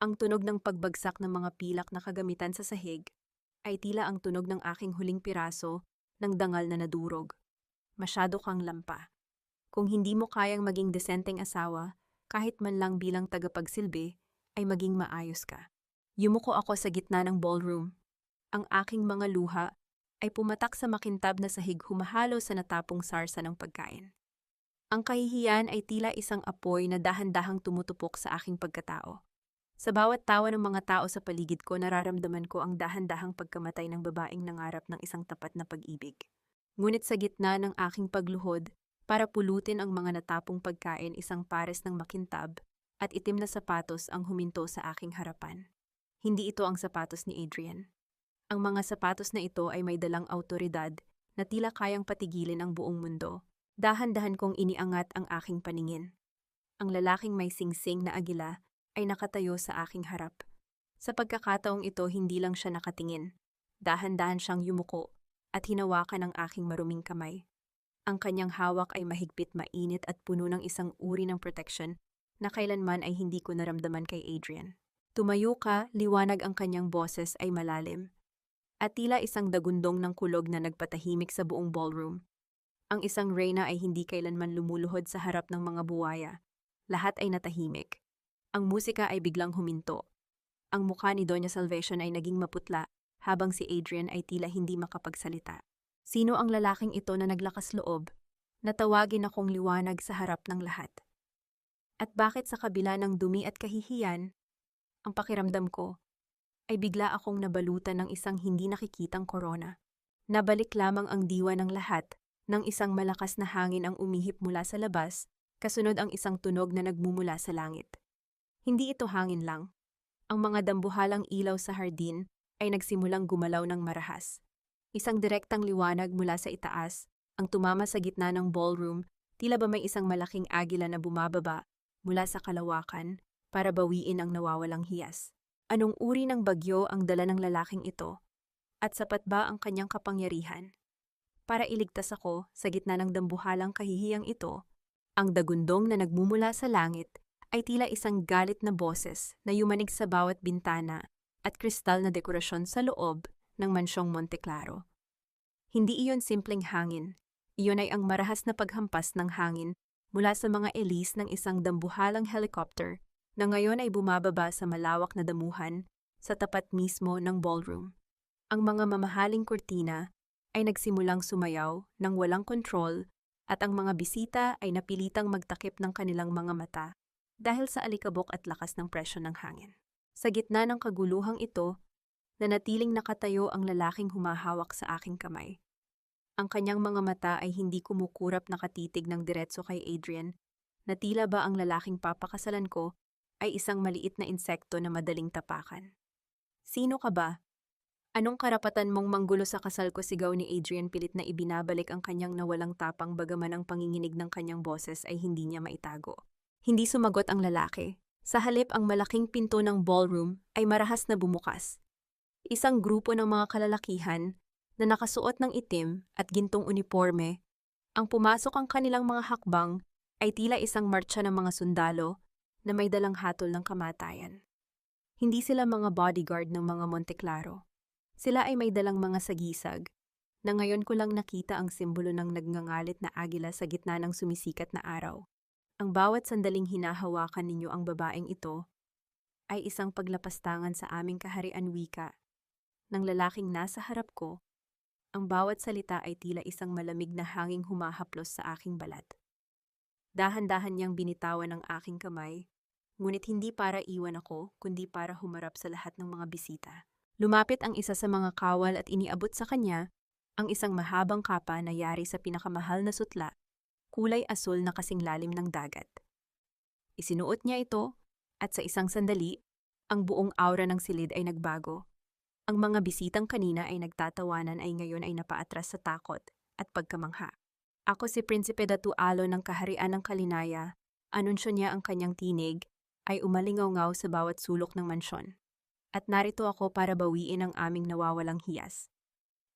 S1: Ang tunog ng pagbagsak ng mga pilak na kagamitan sa sahig ay tila ang tunog ng aking huling piraso ng dangal na nadurog. Masyado kang lampa. Kung hindi mo kayang maging desenteng asawa, kahit man lang bilang tagapagsilbi, ay maging maayos ka. Yumuko ako sa gitna ng ballroom. Ang aking mga luha ay pumatak sa makintab na sahig, humahalo sa natapong sarsa ng pagkain. Ang kahihiyan ay tila isang apoy na dahan-dahang tumutupok sa aking pagkatao. Sa bawat tawa ng mga tao sa paligid ko, nararamdaman ko ang dahan-dahang pagkamatay ng babaeng nangarap ng isang tapat na pag-ibig. Ngunit sa gitna ng aking pagluhod, para pulutin ang mga natapong pagkain, isang pares ng makintab at itim na sapatos ang huminto sa aking harapan. Hindi ito ang sapatos ni Adrian. Ang mga sapatos na ito ay may dalang awtoridad na tila kayang patigilin ang buong mundo. Dahan-dahan kong iniangat ang aking paningin. Ang lalaking may singsing na agila ay nakatayo sa aking harap. Sa pagkakataong ito, hindi lang siya nakatingin. Dahan-dahan siyang yumuko at hinawakan ang aking maruming kamay. Ang kanyang hawak ay mahigpit, mainit at puno ng isang uri ng protection na kailanman ay hindi ko naramdaman kay Adrian. Tumayo ka, liwanag ang kanyang boses ay malalim. At tila isang dagundong ng kulog na nagpatahimik sa buong ballroom. Ang isang reyna ay hindi kailanman lumuluhod sa harap ng mga buwaya. Lahat ay natahimik. Ang musika ay biglang huminto. Ang mukha ni Doña Salvation ay naging maputla, habang si Adrian ay tila hindi makapagsalita. Sino ang lalaking ito na naglakas loob? Natawagin akong liwanag sa harap ng lahat. At bakit sa kabila ng dumi at kahihiyan, ang pakiramdam ko ay bigla akong nabalutan ng isang hindi nakikitang korona. Nabalik lamang ang diwa ng lahat nang isang malakas na hangin ang umihip mula sa labas, kasunod ang isang tunog na nagmumula sa langit. Hindi ito hangin lang. Ang mga dambuhalang ilaw sa hardin ay nagsimulang gumalaw ng marahas. Isang direktang liwanag mula sa itaas, ang tumama sa gitna ng ballroom, tila ba may isang malaking agila na bumababa mula sa kalawakan para bawiin ang nawawalang hiyas. Anong uri ng bagyo ang dala ng lalaking ito? At sapat ba ang kanyang kapangyarihan? Para iligtas ako sa gitna ng dambuhalang kahihiyang ito, ang dagundong na nagmumula sa langit ay tila isang galit na boses na yumanig sa bawat bintana at kristal na dekorasyon sa loob ng mansyong Monteclaro. Hindi iyon simpleng hangin. Iyon ay ang marahas na paghampas ng hangin mula sa mga elis ng isang dambuhalang helicopter na ngayon ay bumababa sa malawak na damuhan sa tapat mismo ng ballroom. Ang mga mamahaling kurtina ay nagsimulang sumayaw ng walang kontrol at ang mga bisita ay napilitang magtakip ng kanilang mga mata dahil sa alikabok at lakas ng presyon ng hangin. Sa gitna ng kaguluhang ito, nanatiling nakatayo ang lalaking humahawak sa aking kamay. Ang kanyang mga mata ay hindi kumukurap nakatitig ng diretso kay Adrian, na tila ba ang lalaking papakasalan ko ay isang maliit na insekto na madaling tapakan. Sino ka ba? Anong karapatan mong manggulo sa kasal ko, sigaw ni Adrian, pilit na ibinabalik ang kanyang nawalang tapang bagaman ang panginginig ng kanyang boses ay hindi niya maitago. Hindi sumagot ang lalaki. Sa halip, ang malaking pinto ng ballroom ay marahas na bumukas. Isang grupo ng mga kalalakihan na nakasuot ng itim at gintong uniforme, ang pumasok ang kanilang mga hakbang ay tila isang martsa ng mga sundalo na may dalang hatol ng kamatayan. Hindi sila mga bodyguard ng mga Monteclaro. Sila ay may dalang mga sagisag, na ngayon ko lang nakita ang simbolo ng nagngangalit na agila sa gitna ng sumisikat na araw. Ang bawat sandaling hinahawakan ninyo ang babaeng ito ay isang paglapastangan sa aming kaharian, wika ng lalaking nasa harap ko. Ang bawat salita ay tila isang malamig na hanging humahaplos sa aking balat. Dahan-dahan niyang binitawan ang aking kamay, ngunit hindi para iwan ako, kundi para humarap sa lahat ng mga bisita. Lumapit ang isa sa mga kawal at iniabot sa kanya ang isang mahabang kapa na yari sa pinakamahal na sutla, kulay asul na kasing lalim ng dagat. Isinuot niya ito at sa isang sandali, ang buong aura ng silid ay nagbago. Ang mga bisitang kanina ay nagtatawanan ay ngayon ay napaatras sa takot at pagkamangha. Ako si Prinsipe Datualo ng Kaharian ng Kalinaya, anunsyo niya ang kanyang tinig ay umalingaw-ngaw sa bawat sulok ng mansyon. At narito ako para bawiin ang aming nawawalang hiyas.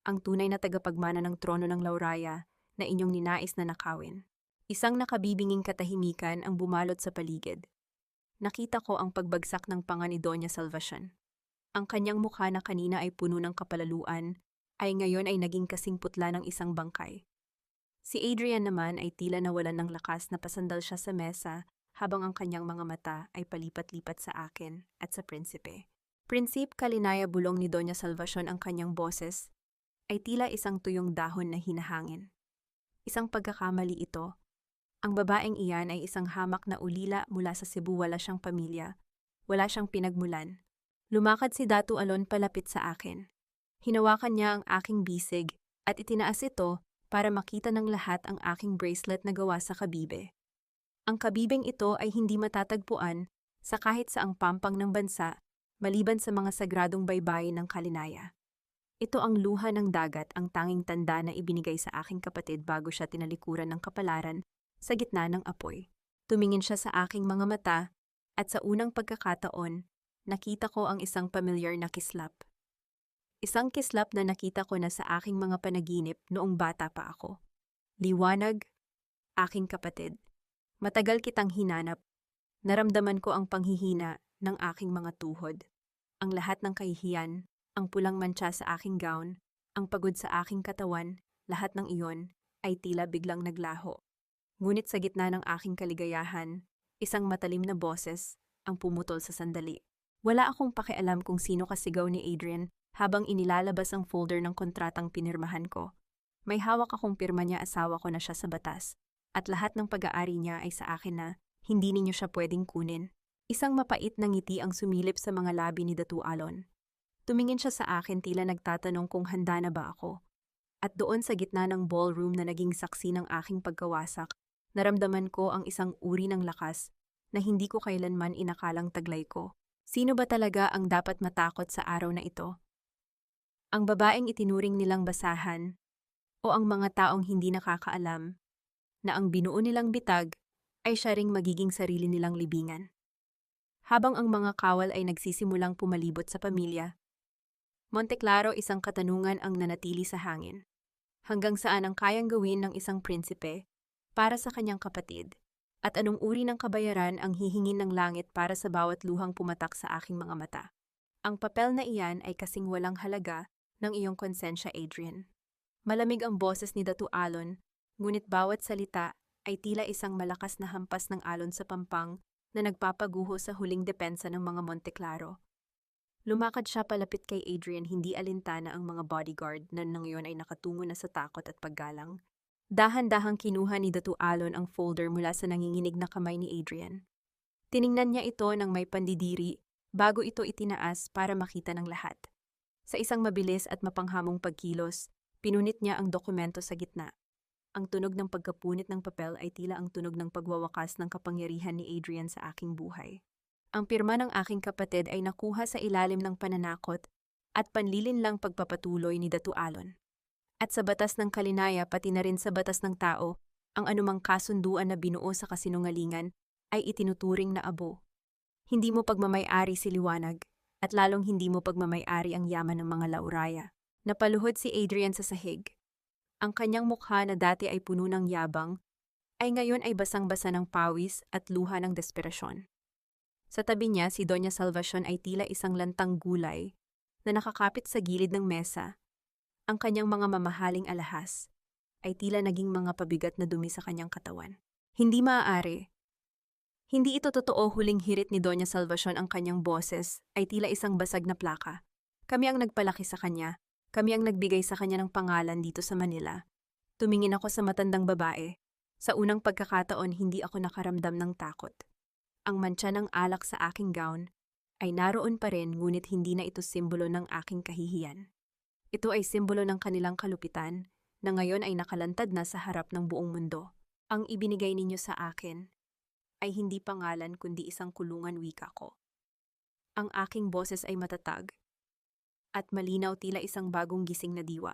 S1: Ang tunay na tagapagmana ng trono ng Lauraya na inyong ninais na nakawin. Isang nakabibinging katahimikan ang bumalot sa paligid. Nakita ko ang pagbagsak ng panga ni Doña Salvacion. Ang kanyang mukha na kanina ay puno ng kapalaluan, ay ngayon ay naging kasing putla ng isang bangkay. Si Adrian naman ay tila nawalan ng lakas na pasandal siya sa mesa habang ang kanyang mga mata ay palipat-lipat sa akin at sa prinsipe. Prinsip Kalinaya bulong ni Doña Salvacion ang kanyang boses ay tila isang tuyong dahon na hinahangin. Isang pagkakamali ito. Ang babaeng iyan ay isang hamak na ulila mula sa Cebu, wala siyang pamilya. Wala siyang pinagmulan. Lumakad si Datu Alon palapit sa akin. Hinawakan niya ang aking bisig at itinaas ito para makita ng lahat ang aking bracelet na gawa sa kabibe. Ang kabibeng ito ay hindi matatagpuan sa kahit saang pampang ng bansa maliban sa mga sagradong baybayin ng Kalinaya. Ito ang luha ng dagat, ang tanging tanda na ibinigay sa aking kapatid bago siya tinalikuran ng kapalaran sa gitna ng apoy. Tumingin siya sa aking mga mata at sa unang pagkakataon, nakita ko ang isang pamilyar na kislap. Isang kislap na nakita ko na sa aking mga panaginip noong bata pa ako. Liwanag, aking kapatid. Matagal kitang hinanap. Naramdaman ko ang panghihina ng aking mga tuhod. Ang lahat ng kahihiyan, ang pulang mantsa sa aking gown, ang pagod sa aking katawan, lahat ng iyon ay tila biglang naglaho. Ngunit sa gitna ng aking kaligayahan, isang matalim na boses ang pumutol sa sandali. Wala akong pakialam kung sino kasigaw ni Adrian habang inilalabas ang folder ng kontratang pinirmahan ko. May hawak akong pirma niya, asawa ko na siya sa batas. At lahat ng pag-aari niya ay sa akin na hindi ninyo siya pwedeng kunin. Isang mapait na ngiti ang sumilip sa mga labi ni Datu Alon. Tumingin siya sa akin, tila nagtatanong kung handa na ba ako. At doon sa gitna ng ballroom na naging saksi ng aking pagkawasak, naramdaman ko ang isang uri ng lakas na hindi ko kailanman inakalang taglay ko. Sino ba talaga ang dapat matakot sa araw na ito? Ang babaeng itinuring nilang basahan o ang mga taong hindi nakakaalam na ang binuo nilang bitag ay siya ring magiging sarili nilang libingan. Habang ang mga kawal ay nagsisimulang pumalibot sa pamilya, Monteclaro, isang katanungan ang nanatili sa hangin. Hanggang saan ang kayang gawin ng isang prinsipe para sa kanyang kapatid? At anong uri ng kabayaran ang hihingin ng langit para sa bawat luhang pumatak sa aking mga mata? Ang papel na iyan ay kasing walang halaga ng iyong konsensya, Adrian. Malamig ang boses ni Datu Alon, ngunit bawat salita ay tila isang malakas na hampas ng alon sa pampang na nagpapaguho sa huling depensa ng mga Monteclaro. Lumakad siya palapit kay Adrian, hindi alintana ang mga bodyguard na ngayon ay nakatungo na sa takot at paggalang. Dahan-dahang kinuha ni Datu Alon ang folder mula sa nanginginig na kamay ni Adrian. Tiningnan niya ito ng may pandidiri bago ito itinaas para makita ng lahat. Sa isang mabilis at mapanghamong pagkilos, pinunit niya ang dokumento sa gitna. Ang tunog ng pagkapunit ng papel ay tila ang tunog ng pagwawakas ng kapangyarihan ni Adrian sa aking buhay. Ang pirma ng aking kapatid ay nakuha sa ilalim ng pananakot at panlilinlang pagpapatuloy ni Datu Alon. At sa batas ng Kalinaya, pati na rin sa batas ng tao, ang anumang kasunduan na binuo sa kasinungalingan ay itinuturing na abo. Hindi mo pagmamay-ari si liwanag, at lalong hindi mo pagmamay-ari ang yaman ng mga Lauraya. Napaluhod si Adrian sa sahig. Ang kanyang mukha na dati ay puno ng yabang, ay ngayon ay basang-basa ng pawis at luha ng desperasyon. Sa tabi niya, si Doña Salvacion ay tila isang lantang gulay na nakakapit sa gilid ng mesa. Ang kanyang mga mamahaling alahas ay tila naging mga pabigat na dumi sa kanyang katawan. Hindi maaari. Hindi ito totoo, huling hirit ni Doña Salvacion, ang kanyang boses ay tila isang basag na plaka. Kami ang nagpalaki sa kanya. Kami ang nagbigay sa kanya ng pangalan dito sa Manila. Tumingin ako sa matandang babae. Sa unang pagkakataon, hindi ako nakaramdam ng takot. Ang mantsa ng alak sa aking gown ay naroon pa rin, ngunit hindi na ito simbolo ng aking kahihiyan. Ito ay simbolo ng kanilang kalupitan na ngayon ay nakalantad na sa harap ng buong mundo. Ang ibinigay ninyo sa akin ay hindi pangalan kundi isang kulungan, wika ko. Ang aking boses ay matatag at malinaw, tila isang bagong gising na diwa.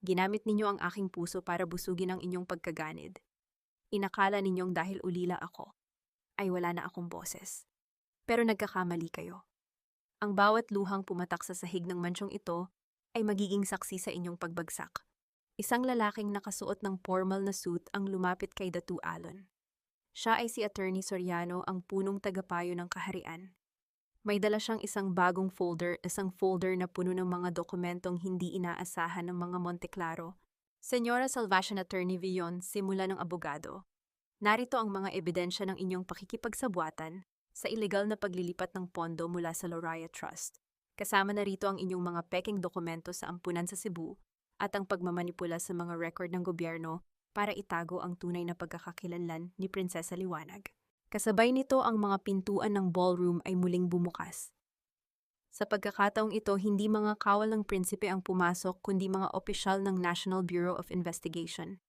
S1: Ginamit ninyo ang aking puso para busugin ang inyong pagkaganid. Inakala ninyong dahil ulila ako, ay wala na akong boses. Pero nagkakamali kayo. Ang bawat luhang pumatak sa sahig ng mansyong ito ay magiging saksi sa inyong pagbagsak. Isang lalaking nakasuot ng formal na suit ang lumapit kay Datu Alon. Siya ay si Attorney Soriano, ang punong tagapayo ng kaharian. May dala siyang isang folder na puno ng mga dokumentong hindi inaasahan ng mga Monteclaro. Senyora Salvacion, Attorney Villon, simula ng abogado. Narito ang mga ebidensya ng inyong pakikipagsabwatan sa ilegal na paglilipat ng pondo mula sa Loraya Trust. Kasama na rito ang inyong mga peking dokumento sa ampunan sa Cebu at ang pagmamanipula sa mga record ng gobyerno para itago ang tunay na pagkakakilanlan ni Prinsesa Liwanag. Kasabay nito, ang mga pintuan ng ballroom ay muling bumukas. Sa pagkakataong ito, hindi mga kawal ng prinsipe ang pumasok kundi mga opisyal ng National Bureau of Investigation.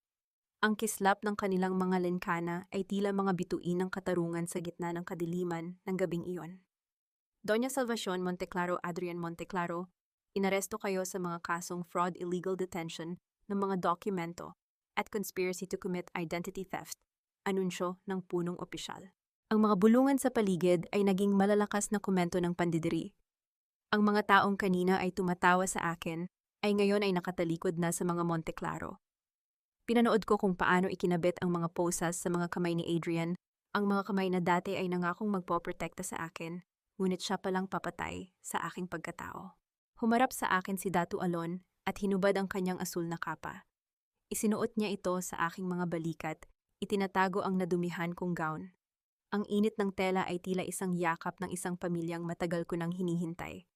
S1: Ang kislap ng kanilang mga lenkana ay tila mga bituin ng katarungan sa gitna ng kadiliman ng gabing iyon. Doña Salvacion Monteclaro, Adrian Monteclaro, inaresto kayo sa mga kasong fraud, illegal detention ng mga dokumento at conspiracy to commit identity theft, anunsyo ng punong opisyal. Ang mga bulungan sa paligid ay naging malalakas na komento ng pandidiri. Ang mga taong kanina ay tumatawa sa akin ay ngayon ay nakatalikod na sa mga Monteclaro. Pinanood ko kung paano ikinabit ang mga posas sa mga kamay ni Adrian, ang mga kamay na dati ay nangakong magpoprotekta sa akin, ngunit siya palang papatay sa aking pagkatao. Humarap sa akin si Datu Alon at hinubad ang kanyang asul na kapa. Isinuot niya ito sa aking mga balikat, itinatago ang nadumihan kong gown. Ang init ng tela ay tila isang yakap ng isang pamilyang matagal ko nang hinihintay.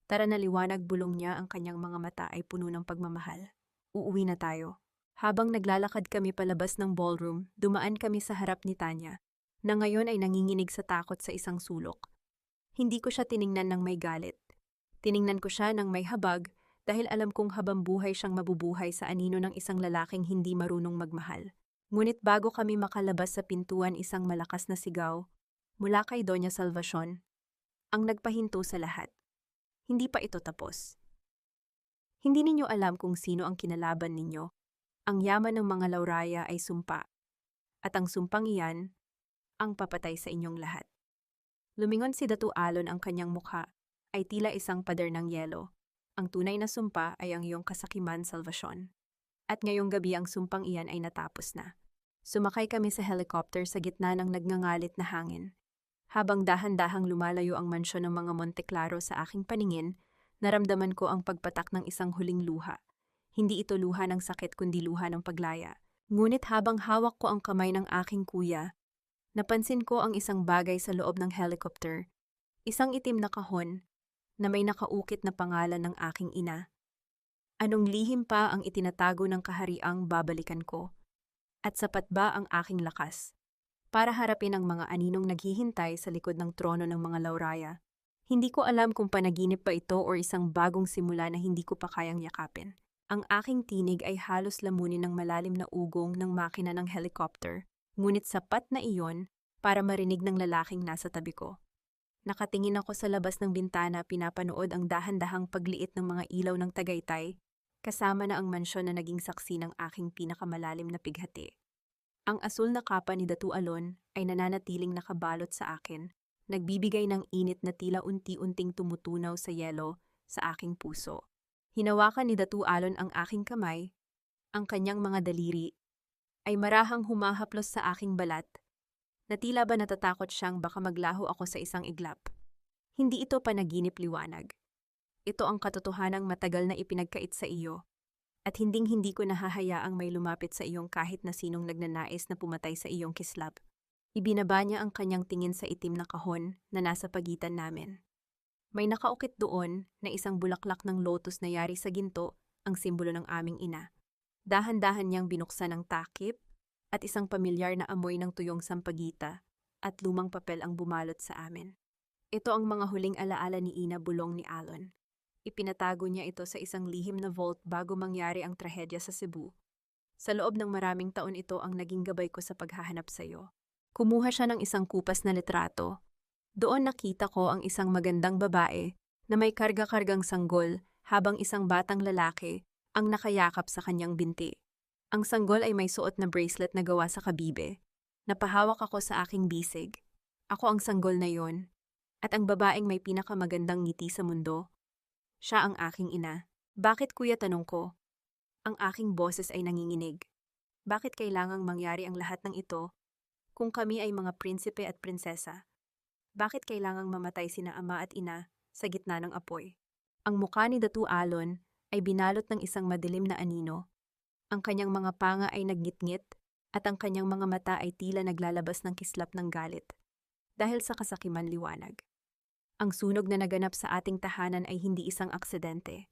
S1: Tara na, Liwanag, bulong niya, ang kanyang mga mata ay puno ng pagmamahal. Uuwi na tayo. Habang naglalakad kami palabas ng ballroom, dumaan kami sa harap ni Tanya, na ngayon ay nanginginig sa takot sa isang sulok. Hindi ko siya tiningnan ng may galit. Tiningnan ko siya ng may habag dahil alam kong habambuhay siyang mabubuhay sa anino ng isang lalaking hindi marunong magmahal. Ngunit bago kami makalabas sa pintuan, isang malakas na sigaw mula kay Doña Salvacion ang nagpahinto sa lahat. Hindi pa ito tapos. Hindi ninyo alam kung sino ang kinalaban ninyo. Ang yaman ng mga Lauraya ay sumpa, at ang sumpang iyan ang papatay sa inyong lahat. Lumingon si Datu Alon, ang kanyang mukha ay tila isang pader ng yelo. Ang tunay na sumpa ay ang iyong kasakiman, Salvacion. At ngayong gabi ang sumpang iyan ay natapos na. Sumakay kami sa helicopter sa gitna ng nagngangalit na hangin. Habang dahan-dahang lumalayo ang mansyon ng mga Monteclaro sa aking paningin, naramdaman ko ang pagpatak ng isang huling luha. Hindi ito luha ng sakit kundi luha ng paglaya. Ngunit habang hawak ko ang kamay ng aking kuya, napansin ko ang isang bagay sa loob ng helicopter. Isang itim na kahon na may nakaukit na pangalan ng aking ina. Anong lihim pa ang itinatago ng kahariang babalikan ko? At sapat ba ang aking lakas para harapin ang mga aninong naghihintay sa likod ng trono ng mga Lauraya? Hindi ko alam kung panaginip pa ito o isang bagong simula na hindi ko pa kayang yakapin. Ang aking tinig ay halos lamunin ng malalim na ugong ng makina ng helicopter, ngunit sapat na iyon para marinig ng lalaking nasa tabi ko. Nakatingin ako sa labas ng bintana, pinapanood ang dahan-dahang pagliit ng mga ilaw ng Tagaytay, kasama na ang mansyon na naging saksi ng aking pinakamalalim na pighati. Ang asul na kapa ni Datu Alon ay nananatiling nakabalot sa akin, nagbibigay ng init na tila unti-unting tumutunaw sa yelo sa aking puso. Hinawakan ni Datu Alon ang aking kamay, ang kanyang mga daliri ay marahang humahaplos sa aking balat, na tila ba natatakot siyang baka maglaho ako sa isang iglap. Hindi ito panaginip, Liwanag. Ito ang katotohanang matagal na ipinagkait sa iyo, at hinding-hindi ko nahahayaang may lumapit sa iyong kahit na sinong nagnanais na pumatay sa iyong kislap. Ibinaba niya ang kanyang tingin sa itim na kahon na nasa pagitan namin. May nakaukit doon na isang bulaklak ng lotus na yari sa ginto, ang simbolo ng aming ina. Dahan-dahan niyang binuksan ang takip at isang pamilyar na amoy ng tuyong sampagita at lumang papel ang bumalot sa amin. Ito ang mga huling alaala ni Ina, bulong ni Alon. Ipinatago niya ito sa isang lihim na vault bago mangyari ang trahedya sa Cebu. Sa loob ng maraming taon, ito ang naging gabay ko sa paghahanap sa iyo. Kumuha siya ng isang kupas na litrato. Doon nakita ko ang isang magandang babae na may karga-kargang sanggol habang isang batang lalaki ang nakayakap sa kanyang binti. Ang sanggol ay may suot na bracelet na gawa sa kabibe. Napahawak ako sa aking bisig. Ako ang sanggol na yon. At ang babaeng may pinakamagandang ngiti sa mundo, siya ang aking ina. Bakit kuya, tanong ko? Ang aking boses ay nanginginig. Bakit kailangang mangyari ang lahat ng ito kung kami ay mga prinsipe at prinsesa? Bakit kailangang mamatay sina ama at ina sa gitna ng apoy? Ang mukha ni Datu Alon ay binalot ng isang madilim na anino. Ang kanyang mga panga ay naggitngit at ang kanyang mga mata ay tila naglalabas ng kislap ng galit dahil sa kasakiman liwanag. Ang sunog na naganap sa ating tahanan ay hindi isang aksidente.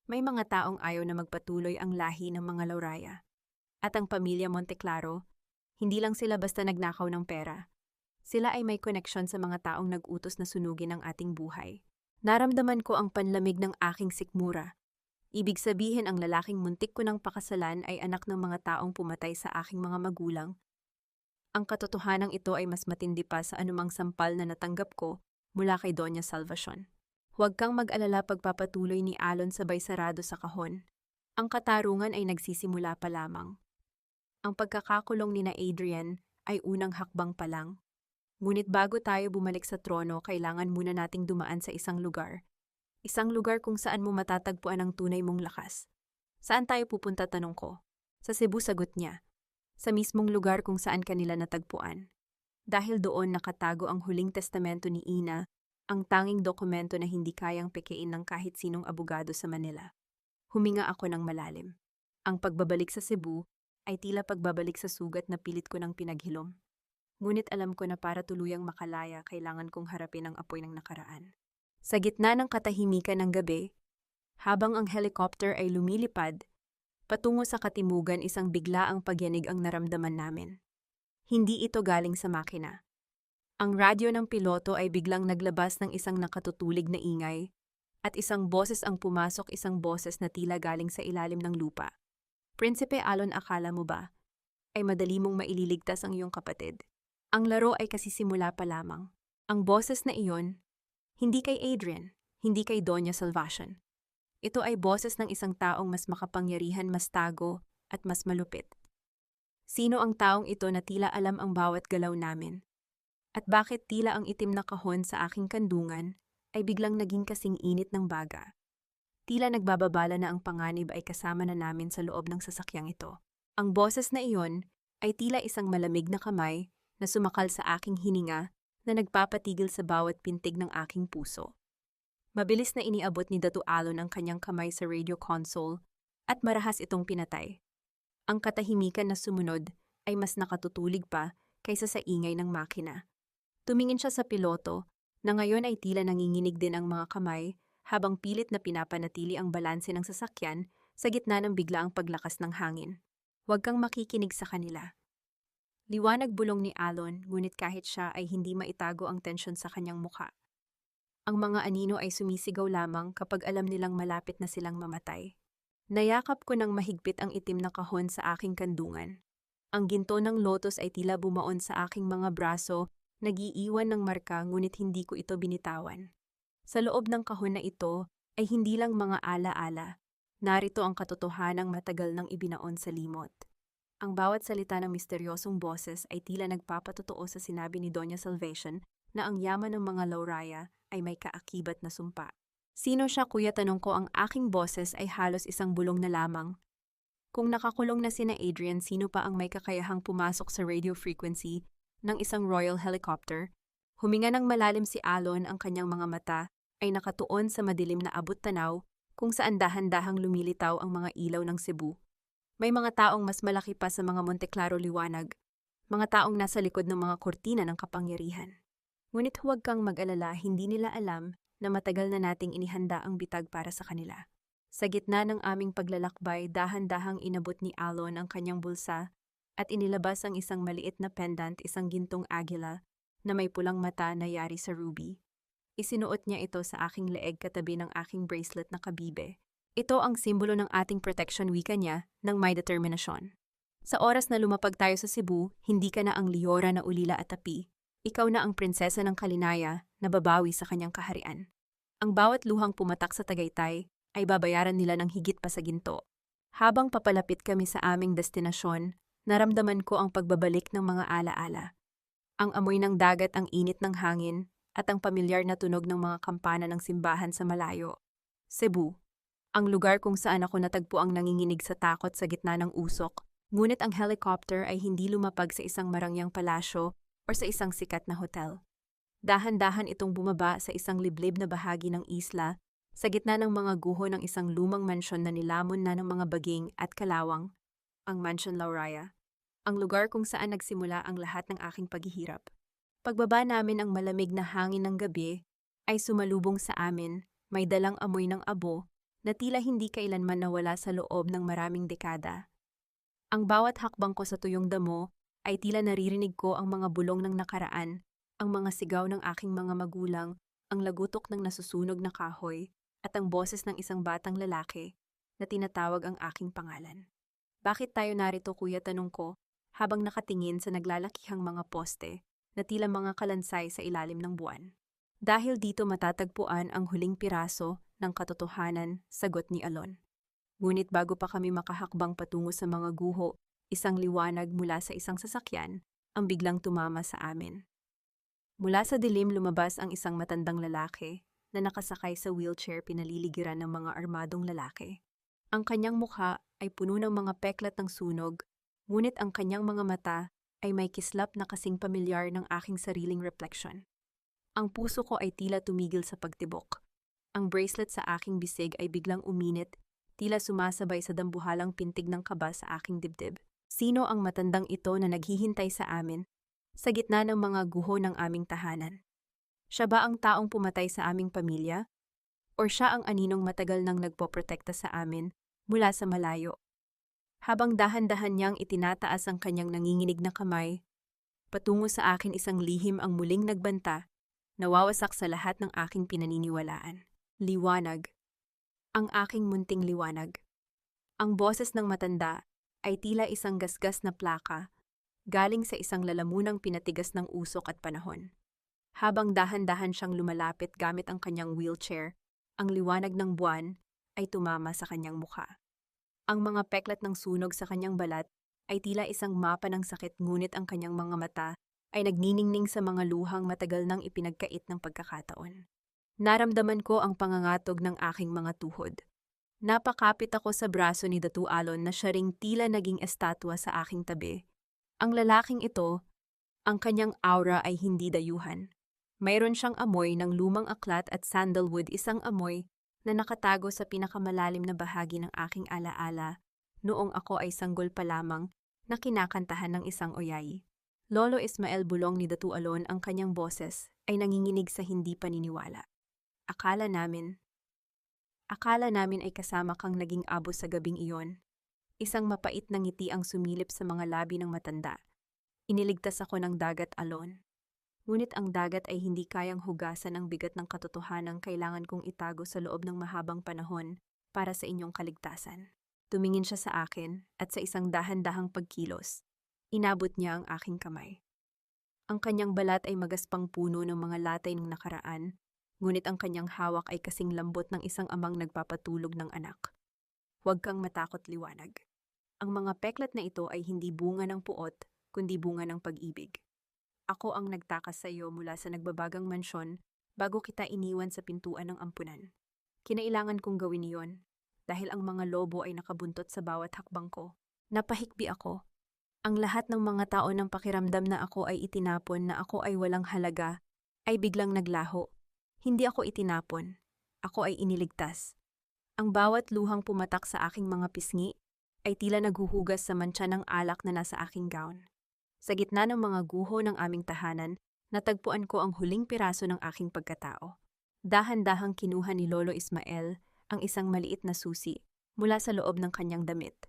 S1: May mga taong ayaw na magpatuloy ang lahi ng mga Lauraya. At ang pamilya Monteclaro, hindi lang sila basta nagnakaw ng pera. Sila ay may koneksyon sa mga taong nag-utos na sunugin ang ating buhay. Naramdaman ko ang panlamig ng aking sikmura. Ibig sabihin ang lalaking muntik ko ng pakasalan ay anak ng mga taong pumatay sa aking mga magulang. Ang katotohanang ito ay mas matindi pa sa anumang sampal na natanggap ko mula kay Doña Salvacion. Huwag kang mag-alala, pagpapatuloy ni Alon sabay sarado sa kahon. Ang katarungan ay nagsisimula pa lamang. Ang pagkakakulong ni na Adrian ay unang hakbang pa lang. Ngunit bago tayo bumalik sa trono, kailangan muna nating dumaan sa isang lugar. Isang lugar kung saan mo matatagpuan ang tunay mong lakas. Saan tayo pupunta, tanong ko? Sa Cebu, sagot niya. Sa mismong lugar kung saan kanila natagpuan. Dahil doon nakatago ang huling testamento ni Ina, ang tanging dokumento na hindi kayang pekein ng kahit sinong abogado sa Manila. Huminga ako ng malalim. Ang pagbabalik sa Cebu ay tila pagbabalik sa sugat na pilit ko ng pinaghilom. Ngunit alam ko na para tuluyang makalaya, kailangan kong harapin ang apoy ng nakaraan. Sa gitna ng katahimikan ng gabi, habang ang helicopter ay lumilipad, patungo sa katimugan, isang biglaang pagyanig ang naramdaman namin. Hindi ito galing sa makina. Ang radyo ng piloto ay biglang naglabas ng isang nakatutulig na ingay, at isang boses ang pumasok, isang boses na tila galing sa ilalim ng lupa. Prinsipe Alon, akala mo ba ay madali mong maililigtas ang iyong kapatid? Ang laro ay kasisimula pa lamang. Ang boses na iyon, hindi kay Adrian, hindi kay Doña Salvacion. Ito ay boses ng isang taong mas makapangyarihan, mas tago, at mas malupit. Sino ang taong ito na tila alam ang bawat galaw namin? At bakit tila ang itim na kahon sa aking kandungan ay biglang naging kasing init ng baga? Tila nagbababala na ang panganib ay kasama na namin sa loob ng sasakyang ito. Ang boses na iyon ay tila isang malamig na kamay na sumakal sa aking hininga na nagpapatigil sa bawat pintig ng aking puso. Mabilis na iniabot ni Datu Alon ang kanyang kamay sa radio console at marahas itong pinatay. Ang katahimikan na sumunod ay mas nakatutulig pa kaysa sa ingay ng makina. Tumingin siya sa piloto na ngayon ay tila nanginginig din ang mga kamay habang pilit na pinapanatili ang balanse ng sasakyan sa gitna ng biglaang paglakas ng hangin. Huwag kang makikinig sa kanila. Liwanag bulong ni Alon, ngunit kahit siya ay hindi maitago ang tensyon sa kanyang mukha. Ang mga anino ay sumisigaw lamang kapag alam nilang malapit na silang mamatay. Nayakap ko ng mahigpit ang itim na kahon sa aking kandungan. Ang ginto ng lotos ay tila bumaon sa aking mga braso, nag-iiwan ng marka, ngunit hindi ko ito binitawan. Sa loob ng kahon na ito ay hindi lang mga ala-ala. Narito ang katotohanang matagal nang ibinaon sa limot. Ang bawat salita ng misteryosong boses ay tila nagpapatotoo sa sinabi ni Doña Salvacion na ang yaman ng mga Lauraya ay may kaakibat na sumpa. Sino siya, kuya, tanong ko. Ang aking boses ay halos isang bulong na lamang. Kung nakakulong na sina Adrian, sino pa ang may kakayahang pumasok sa radio frequency ng isang royal helicopter? Huminga ng malalim si Alon, ang kanyang mga mata ay nakatuon sa madilim na abot-tanaw kung saan dahan-dahang lumilitaw ang mga ilaw ng Cebu. May mga taong mas malaki pa sa mga Monteclaro liwanag, mga taong nasa likod ng mga kortina ng kapangyarihan. Ngunit huwag kang mag-alala, hindi nila alam na matagal na nating inihanda ang bitag para sa kanila. Sa gitna ng aming paglalakbay, dahan-dahang inabot ni Alon ang kanyang bulsa at inilabas ang isang maliit na pendant, isang gintong agila na may pulang mata na yari sa ruby. Isinuot niya ito sa aking leeg katabi ng aking bracelet na kabibe. Ito ang simbolo ng ating protection, wika niya, ng may determinasyon. Sa oras na lumapag tayo sa Cebu, hindi ka na ang Leora na ulila at api. Ikaw na ang prinsesa ng Kalinaya na babawi sa kanyang kaharian. Ang bawat luhang pumatak sa Tagaytay ay babayaran nila ng higit pa sa ginto. Habang papalapit kami sa aming destinasyon, naramdaman ko ang pagbabalik ng mga alaala. Ang amoy ng dagat, ang init ng hangin, at ang pamilyar na tunog ng mga kampana ng simbahan sa malayo. Cebu, ang lugar kung saan ako natagpo ang nanginginig sa takot sa gitna ng usok, ngunit ang helicopter ay hindi lumapag sa isang marangyang palasyo o sa isang sikat na hotel. Dahan-dahan itong bumaba sa isang liblib na bahagi ng isla, sa gitna ng mga guho ng isang lumang mansyon na nilamon na ng mga baging at kalawang, ang Mansion Lauraya, ang lugar kung saan nagsimula ang lahat ng aking paghihirap. Pagbaba namin ang malamig na hangin ng gabi ay sumalubong sa amin, may dalang amoy ng abo na tila hindi kailanman nawala sa loob ng maraming dekada. Ang bawat hakbang ko sa tuyong damo ay tila naririnig ko ang mga bulong ng nakaraan, ang mga sigaw ng aking mga magulang, ang lagutok ng nasusunog na kahoy, at ang boses ng isang batang lalaki na tinatawag ang aking pangalan. Bakit tayo narito, kuya, tanong ko, habang nakatingin sa naglalakihang mga poste na tila mga kalansay sa ilalim ng buwan. Dahil dito matatagpuan ang huling piraso ng katotohanan, sagot ni Alon. Ngunit bago pa kami makahakbang patungo sa mga guho, isang liwanag mula sa isang sasakyan ang biglang tumama sa amin. Mula sa dilim lumabas ang isang matandang lalaki na nakasakay sa wheelchair pinaliligiran ng mga armadong lalaki. Ang kanyang mukha ay puno ng mga peklat ng sunog, ngunit ang kanyang mga mata ay may kislap na kasing pamilyar ng aking sariling reflection. Ang puso ko ay tila tumigil sa pagtibok. Ang bracelet sa aking bisig ay biglang uminit, tila sumasabay sa dambuhalang pintig ng kaba sa aking dibdib. Sino ang matandang ito na naghihintay sa amin sa gitna ng mga guho ng aming tahanan? Siya ba ang taong pumatay sa aming pamilya? O siya ang aninong matagal nang nagpoprotekta sa amin mula sa malayo? Habang dahan-dahan niyang itinataas ang kanyang nanginginig na kamay, patungo sa akin isang lihim ang muling nagbanta, nawawasak sa lahat ng aking pinaniniwalaan. Liwanag. Ang aking munting liwanag. Ang boses ng matanda ay tila isang gasgas na plaka, galing sa isang lalamunang pinatigas ng usok at panahon. Habang dahan-dahan siyang lumalapit gamit ang kanyang wheelchair, ang liwanag ng buwan ay tumama sa kanyang mukha. Ang mga peklat ng sunog sa kanyang balat ay tila isang mapa ng sakit, ngunit ang kanyang mga mata ay nagniningning sa mga luhang matagal nang ipinagkait ng pagkakataon. Naramdaman ko ang pangangatog ng aking mga tuhod. Napakapit ako sa braso ni Datu Alon na siya ring tila naging estatwa sa aking tabi. Ang lalaking ito, ang kanyang aura ay hindi dayuhan. Mayroon siyang amoy ng lumang aklat at sandalwood, isang amoy na nakatago sa pinakamalalim na bahagi ng aking alaala noong ako ay sanggol pa lamang na kinakantahan ng isang oyay. Lolo Ismael, bulong ni Datu Alon, ang kanyang boses ay nanginginig sa hindi paniniwala. Akala namin ay kasama kang naging abo sa gabing iyon. Isang mapait na ngiti ang sumilip sa mga labi ng matanda. Iniligtas ako ng dagat, Alon. Ngunit ang dagat ay hindi kayang hugasan ang bigat ng katotohanang kailangan kong itago sa loob ng mahabang panahon para sa inyong kaligtasan. Tumingin siya sa akin at sa isang dahan-dahang pagkilos, inabot niya ang aking kamay. Ang kanyang balat ay magaspang puno ng mga latay ng nakaraan, ngunit ang kanyang hawak ay kasing lambot ng isang amang nagpapatulog ng anak. Huwag kang matakot, liwanag. Ang mga peklat na ito ay hindi bunga ng puot, kundi bunga ng pag-ibig. Ako ang nagtakas sa iyo mula sa nagbabagang mansyon bago kita iniwan sa pintuan ng ampunan. Kinailangan kong gawin iyon dahil ang mga lobo ay nakabuntot sa bawat hakbang ko. Napahikbi ako. Ang lahat ng mga tao ng pakiramdam na ako ay itinapon, na ako ay walang halaga, ay biglang naglaho. Hindi ako itinapon. Ako ay iniligtas. Ang bawat luhang pumatak sa aking mga pisngi ay tila naghuhugas sa mantsa ng alak na nasa aking gown. Sa gitna ng mga guho ng aming tahanan, natagpuan ko ang huling piraso ng aking pagkatao. Dahan-dahang kinuha ni Lolo Ismael ang isang maliit na susi mula sa loob ng kanyang damit.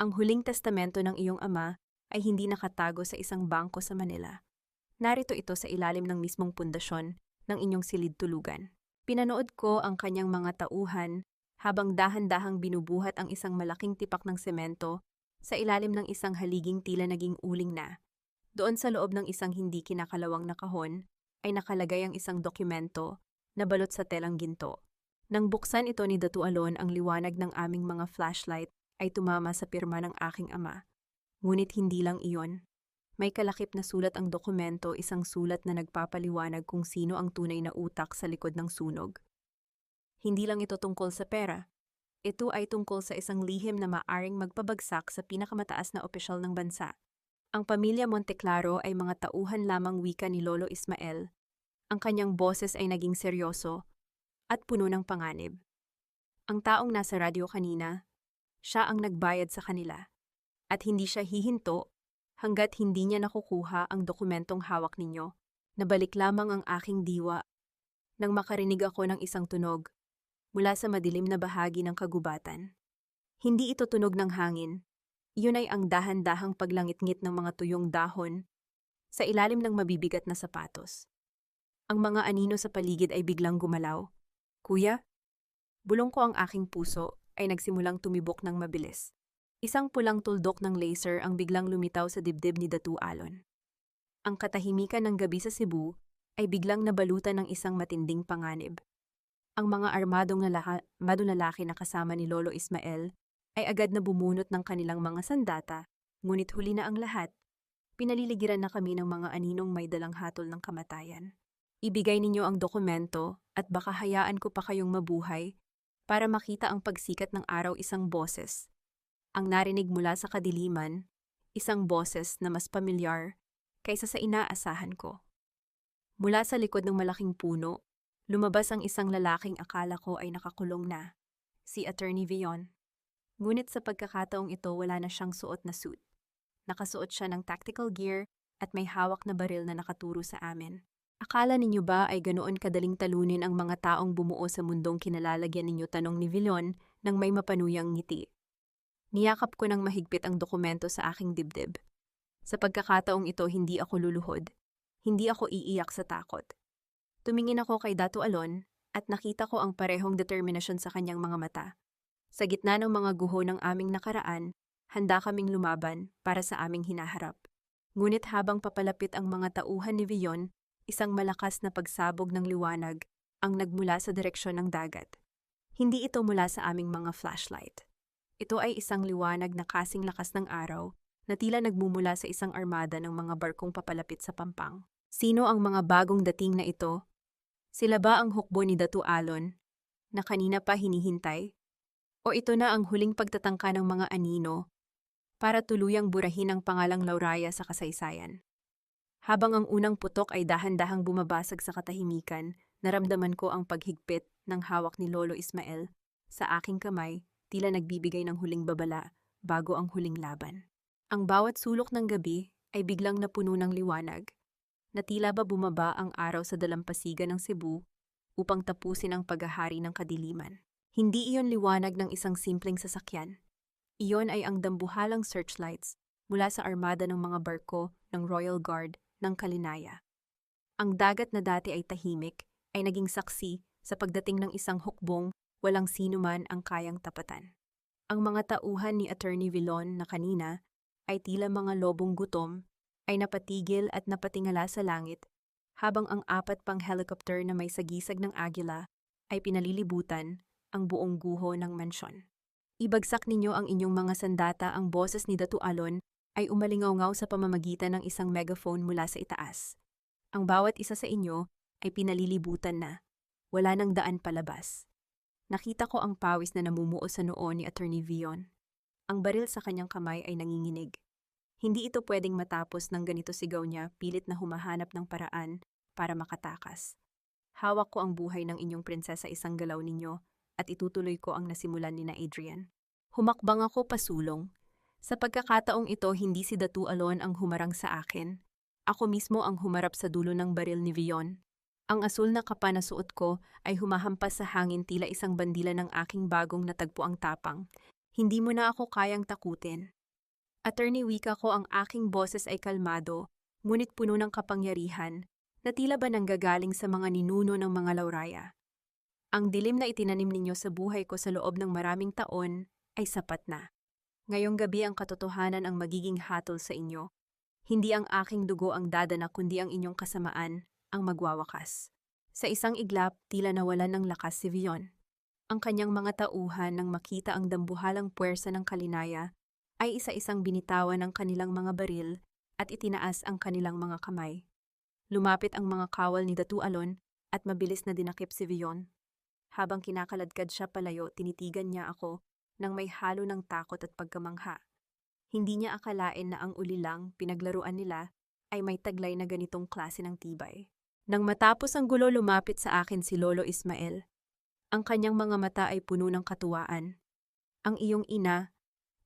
S1: Ang huling testamento ng iyong ama ay hindi nakatago sa isang bangko sa Manila. Narito ito sa ilalim ng mismong pundasyon ng inyong silid-tulugan. Pinanood ko ang kanyang mga tauhan habang dahan-dahang binubuhat ang isang malaking tipak ng semento sa ilalim ng isang haliging tila naging uling na. Doon sa loob ng isang hindi kinakalawang na kahon ay nakalagay ang isang dokumento na balot sa telang ginto. Nang buksan ito ni Datu Alon, ang liwanag ng aming mga flashlight ay tumama sa pirma ng aking ama. Ngunit hindi lang iyon. May kalakip na sulat ang dokumento, isang sulat na nagpapaliwanag kung sino ang tunay na utak sa likod ng sunog. Hindi lang ito tungkol sa pera. Ito ay tungkol sa isang lihim na maaring magpabagsak sa pinakamataas na opisyal ng bansa. Ang pamilya Monteclaro ay mga tauhan lamang wika ni Lolo Ismael. Ang kanyang boses ay naging seryoso at puno ng panganib. Ang taong nasa radyo kanina, siya ang nagbayad sa kanila. At hindi siya hihinto hanggat hindi niya nakukuha ang dokumentong hawak ninyo. Nabalik lamang ang aking diwa nang makarinig ako ng isang tunog mula sa madilim na bahagi ng kagubatan. Hindi ito tunog ng hangin. Iyon ay ang dahan-dahang paglangit-ngit ng mga tuyong dahon sa ilalim ng mabibigat na sapatos. Ang mga anino sa paligid ay biglang gumalaw. Kuya? Bulong ko ang aking puso ay nagsimulang tumibok ng mabilis. Isang pulang tuldok ng laser ang biglang lumitaw sa dibdib ni Datu Alon. Ang katahimikan ng gabi sa Cebu ay biglang nabalutan ng isang matinding panganib. Ang mga armadong lalaki na kasama ni Lolo Ismael ay agad na bumunot ng kanilang mga sandata, ngunit huli na ang lahat. Pinaliligiran na kami ng mga aninong may dalang hatol ng kamatayan. Ibigay ninyo ang dokumento at baka hayaan ko pa kayong mabuhay para makita ang pagsikat ng araw, isang boses. Ang narinig mula sa kadiliman, isang boses na mas pamilyar kaysa sa inaasahan ko. Mula sa likod ng malaking puno, lumabas ang isang lalaking akala ko ay nakakulong na, si Attorney Vion. Ngunit sa pagkakataong ito wala na siyang suot na suit. Nakasuot siya ng tactical gear at may hawak na baril na nakaturo sa amin. Akala ninyo ba ay ganoon kadaling talunin ang mga taong bumuo sa mundong kinalalagyan ninyo, tanong ni Villon nang may mapanuyang ngiti. Niyakap ko ng mahigpit ang dokumento sa aking dibdib. Sa pagkakataong ito, hindi ako luluhod. Hindi ako iiyak sa takot. Tumingin ako kay Datu Alon at nakita ko ang parehong determinasyon sa kanyang mga mata. Sa gitna ng mga guho ng aming nakaraan, handa kaming lumaban para sa aming hinaharap. Ngunit habang papalapit ang mga tauhan ni Villon, isang malakas na pagsabog ng liwanag ang nagmula sa direksyon ng dagat. Hindi ito mula sa aming mga flashlight. Ito ay isang liwanag na kasing lakas ng araw na tila nagmumula sa isang armada ng mga barkong papalapit sa pampang. Sino ang mga bagong dating na ito? Sila ba ang hukbo ni Datu Alon na kanina pa hinihintay? O ito na ang huling pagtatangka ng mga anino para tuluyang burahin ang pangalang Lauraya sa kasaysayan? Habang ang unang putok ay dahan-dahang bumabasag sa katahimikan, naramdaman ko ang paghigpit ng hawak ni Lolo Ismael sa aking kamay, tila nagbibigay ng huling babala bago ang huling laban. Ang bawat sulok ng gabi ay biglang napuno ng liwanag, na tila ba bumaba ang araw sa dalampasigan ng Cebu upang tapusin ang paghahari ng kadiliman. Hindi iyon liwanag ng isang simpleng sasakyan. Iyon ay ang dambuhalang searchlights mula sa armada ng mga barko ng Royal Guard ng Kalinaya. Ang dagat na dati ay tahimik ay naging saksi sa pagdating ng isang hukbong walang sino man ang kayang tapatan. Ang mga tauhan ni Attorney Villon na kanina ay tila mga lobong gutom ay napatigil at napatingala sa langit habang ang 4 pang helicopter na may sagisag ng agila ay pinalilibutan ang buong guho ng mansyon. Ibagsak ninyo ang inyong mga sandata, ang boses ni Datu Alon ay umalingaw-ngaw sa pamamagitan ng isang megaphone mula sa itaas. Ang bawat isa sa inyo ay pinalilibutan na. Wala nang daan palabas. Nakita ko ang pawis na namumuo sa noo ni Attorney Vion. Ang baril sa kanyang kamay ay nanginginig. Hindi ito pwedeng matapos ng ganito, sigaw niya, pilit na humahanap ng paraan para makatakas. Hawak ko ang buhay ng inyong prinsesa, isang galaw ninyo, at itutuloy ko ang nasimulan ni na Adrian. Humakbang ako pasulong. Sa pagkakataong ito, hindi si Datu Alon ang humarang sa akin. Ako mismo ang humarap sa dulo ng baril ni Vion. Ang asul na kapa na suot ko ay humahampas sa hangin, tila isang bandila ng aking bagong natagpo ang tapang. Hindi mo na ako kayang takutin. Attorney, wika ko, ang aking boses ay kalmado, ngunit puno ng kapangyarihan, na tila ba nanggagaling sa mga ninuno ng mga Lauraya. Ang dilim na itinanim ninyo sa buhay ko sa loob ng maraming taon ay sapat na. Ngayong gabi ang katotohanan ang magiging hatol sa inyo. Hindi ang aking dugo ang dadana, kundi ang inyong kasamaan ang magwawakas. Sa isang iglap, tila nawalan ng lakas si Vion. Ang kanyang mga tauhan nang makita ang dambuhalang puwersa ng Kalinaya ay isa-isang binitawan ng kanilang mga baril at itinaas ang kanilang mga kamay. Lumapit ang mga kawal ni Datu Alon at mabilis na dinakip si Vion. Habang kinakaladkad siya palayo, tinitigan niya ako nang may halo ng takot at pagkamangha. Hindi niya akalain na ang ulilang pinaglaruan nila ay may taglay na ganitong klase ng tibay. Nang matapos ang gulo, lumapit sa akin si Lolo Ismael. Ang kanyang mga mata ay puno ng katuwaan. Ang iyong ina,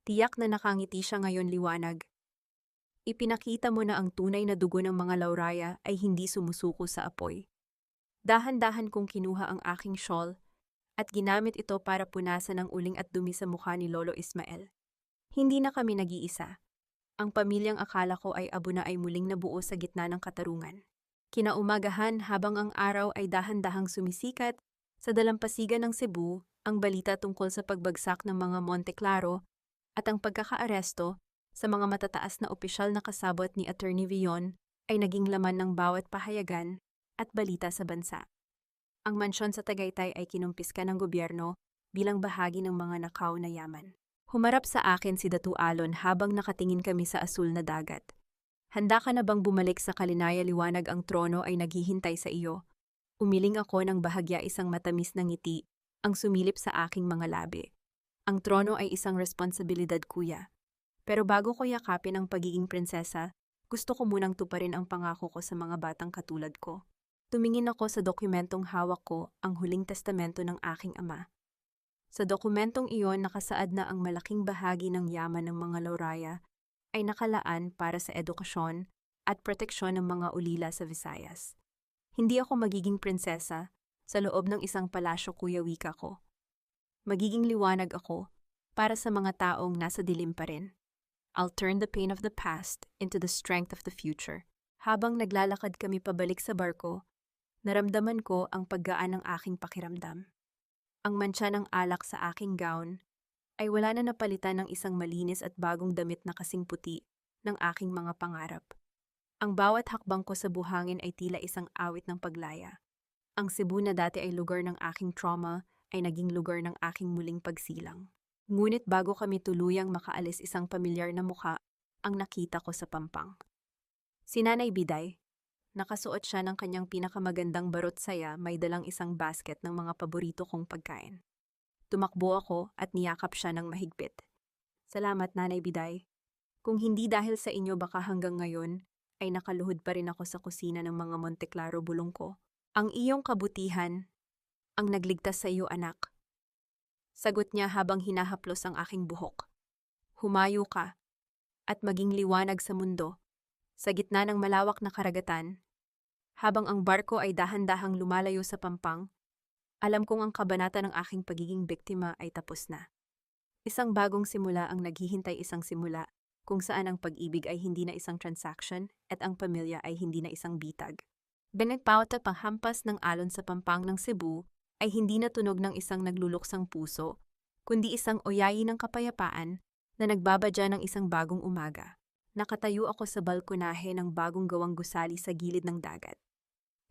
S1: tiyak na nakangiti siya ngayon liwanag. Ipinakita mo na ang tunay na dugo ng mga Lauraya ay hindi sumusuko sa apoy. Dahan-dahan kong kinuha ang aking shawl at ginamit ito para punasan ang uling at dumi sa mukha ni Lolo Ismael. Hindi na kami nag-iisa. Ang pamilyang akala ko ay abo na ay muling nabuo sa gitna ng katarungan. Kinaumagahan, habang ang araw ay dahan-dahang sumisikat, sa dalampasigan ng Cebu, ang balita tungkol sa pagbagsak ng mga Monte Claro at ang pagkakaaresto sa mga matataas na opisyal na kasabot ni Attorney Vion ay naging laman ng bawat pahayagan at balita sa bansa. Ang mansyon sa Tagaytay ay kinumpiska ng gobyerno bilang bahagi ng mga nakaw na yaman. Humarap sa akin si Datu Alon habang nakatingin kami sa asul na dagat. Handa ka na bang bumalik sa Kalinaya liwanag, ang trono ay naghihintay sa iyo? Umiling ako ng bahagya, isang matamis na ngiti ang sumilip sa aking mga labi. Ang trono ay isang responsibilidad, kuya. Pero bago ko yakapin ang pagiging prinsesa, gusto ko munang tuparin ang pangako ko sa mga batang katulad ko. Tumingin ako sa dokumentong hawak ko, ang huling testamento ng aking ama. Sa dokumentong iyon nakasaad na ang malaking bahagi ng yaman ng mga Lauraya ay nakalaan para sa edukasyon at proteksyon ng mga ulila sa Visayas. Hindi ako magiging prinsesa sa loob ng isang palasyo, kuya, wika ko. Magiging liwanag ako para sa mga taong nasa dilim pa rin. I'll turn the pain of the past into the strength of the future. Habang naglalakad kami pabalik sa barko, naramdaman ko ang paggaan ng aking pakiramdam. Ang mantsa ng alak sa aking gown ay wala na napalitan ng isang malinis at bagong damit na kasing puti ng aking mga pangarap. Ang bawat hakbang ko sa buhangin ay tila isang awit ng paglaya. Ang Cebu na dati ay lugar ng aking trauma ay naging lugar ng aking muling pagsilang. Ngunit bago kami tuluyang makaalis, isang pamilyar na mukha ang nakita ko sa pampang. Si Nanay Biday. Nakasuot siya ng kanyang pinakamagandang barot saya, may dalang isang basket ng mga paborito kong pagkain. Tumakbo ako at niyakap siya ng mahigpit. Salamat, Nanay Biday. Kung hindi dahil sa inyo, baka hanggang ngayon ay nakaluhod pa rin ako sa kusina ng mga Monte Claro bulong ko. Ang iyong kabutihan ang nagligtas sa iyo, anak. Sagot niya habang hinahaplos ang aking buhok. Humayo ka at maging liwanag sa mundo, sa gitna ng malawak na karagatan. Habang ang barko ay dahan-dahang lumalayo sa pampang, alam kong ang kabanata ng aking pagiging biktima ay tapos na. Isang bagong simula ang naghihintay, isang simula kung saan ang pag-ibig ay hindi na isang transaction at ang pamilya ay hindi na isang bitag. Benagpauta panghampas ng alon sa pampang ng Cebu ay hindi na tunog ng isang nagluluksang puso, kundi isang oyayi ng kapayapaan na nagbabadya ng isang bagong umaga. Nakatayo ako sa balkonahe ng bagong gawang gusali sa gilid ng dagat.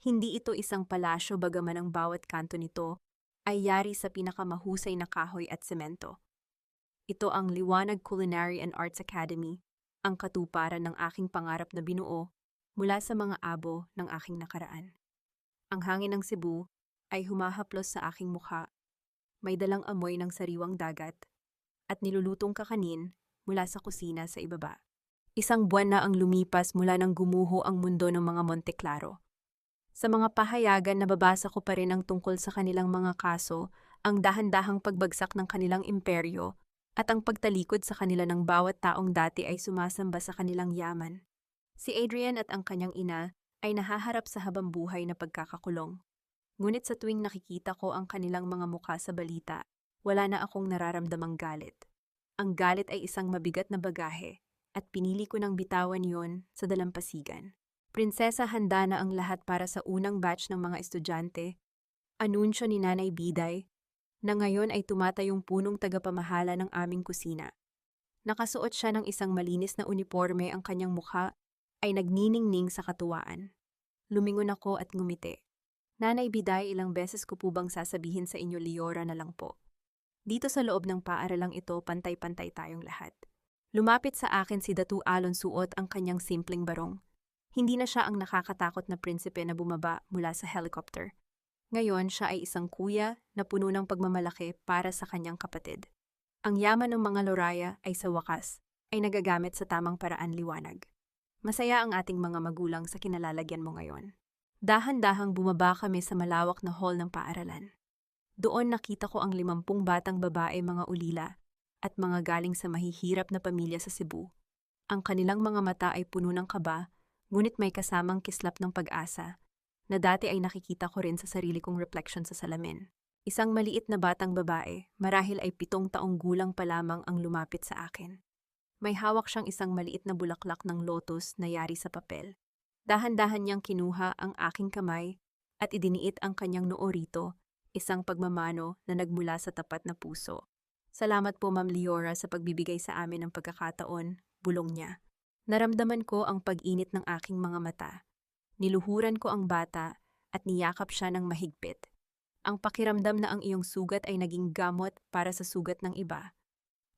S1: Hindi ito isang palasyo, bagaman ang bawat kanto nito ay yari sa pinakamahusay na kahoy at semento. Ito ang Liwanag Culinary and Arts Academy, ang katuparan ng aking pangarap na binuo mula sa mga abo ng aking nakaraan. Ang hangin ng Cebu ay humahaplos sa aking mukha, may dalang amoy ng sariwang dagat at nilulutong kakanin mula sa kusina sa ibaba. Isang buwan na ang lumipas mula nang gumuho ang mundo ng mga Monte Claro. Sa mga pahayagan, nababasa ko pa rin ang tungkol sa kanilang mga kaso, ang dahan-dahang pagbagsak ng kanilang imperyo, at ang pagtalikod sa kanila ng bawat taong dati ay sumasamba sa kanilang yaman. Si Adrian at ang kanyang ina ay nahaharap sa habambuhay na pagkakakulong. Ngunit sa tuwing nakikita ko ang kanilang mga mukha sa balita, wala na akong nararamdamang galit. Ang galit ay isang mabigat na bagahe, at pinili ko ng bitawan yon sa dalampasigan. Prinsesa, handa na ang lahat para sa unang batch ng mga estudyante. Anunsyo ni Nanay Biday na ngayon ay tumatayong punong tagapamahala ng aming kusina. Nakasuot siya ng isang malinis na uniforme, ang kanyang mukha ay nagniningning sa katuwaan. Lumingon ako at ngumiti. Nanay Biday, ilang beses ko po bang sasabihin sa inyo, Leora na lang po. Dito sa loob ng paaralang ito, pantay-pantay tayong lahat. Lumapit sa akin si Datu Alon suot ang kanyang simpleng barong. Hindi na siya ang nakakatakot na prinsipe na bumaba mula sa helicopter. Ngayon siya ay isang kuya na puno ng pagmamalaki para sa kanyang kapatid. Ang yaman ng mga Loraya ay sa wakas ay nagagamit sa tamang paraan liwanag. Masaya ang ating mga magulang sa kinalalagyan mo ngayon. Dahan-dahang bumaba kami sa malawak na hall ng paaralan. Doon nakita ko ang 50 batang babae mga ulila at mga galing sa mahihirap na pamilya sa Cebu. Ang kanilang mga mata ay puno ng kaba, ngunit may kasamang kislap ng pag-asa, na dati ay nakikita ko rin sa sarili kong reflection sa salamin. Isang maliit na batang babae, marahil ay 7 taong gulang pa lamang ang lumapit sa akin. May hawak siyang isang maliit na bulaklak ng lotus na yari sa papel. Dahan-dahan niyang kinuha ang aking kamay at idiniit ang kanyang noo rito, isang pagmamano na nagmula sa tapat na puso. Salamat po Ma'am Leora sa pagbibigay sa amin ng pagkakataon, bulong niya. Naramdaman ko ang pag-init ng aking mga mata. Niluhuran ko ang bata at niyakap siya ng mahigpit. Ang pakiramdam na ang iyong sugat ay naging gamot para sa sugat ng iba.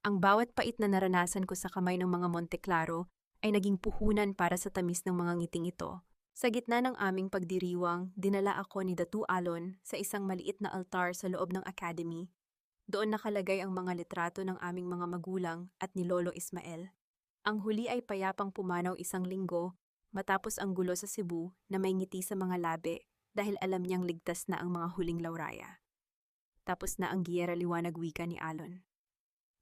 S1: Ang bawat pait na naranasan ko sa kamay ng mga Monteclaro ay naging puhunan para sa tamis ng mga ngiting ito. Sa gitna ng aming pagdiriwang, dinala ako ni Datu Alon sa isang maliit na altar sa loob ng academy. Doon nakalagay ang mga litrato ng aming mga magulang at ni Lolo Ismael. Ang huli ay payapang pumanaw 1 linggo matapos ang gulo sa Cebu na may ngiti sa mga labi dahil alam niyang ligtas na ang mga huling Lauraya. Tapos na ang giyera liwanag wika ni Alon.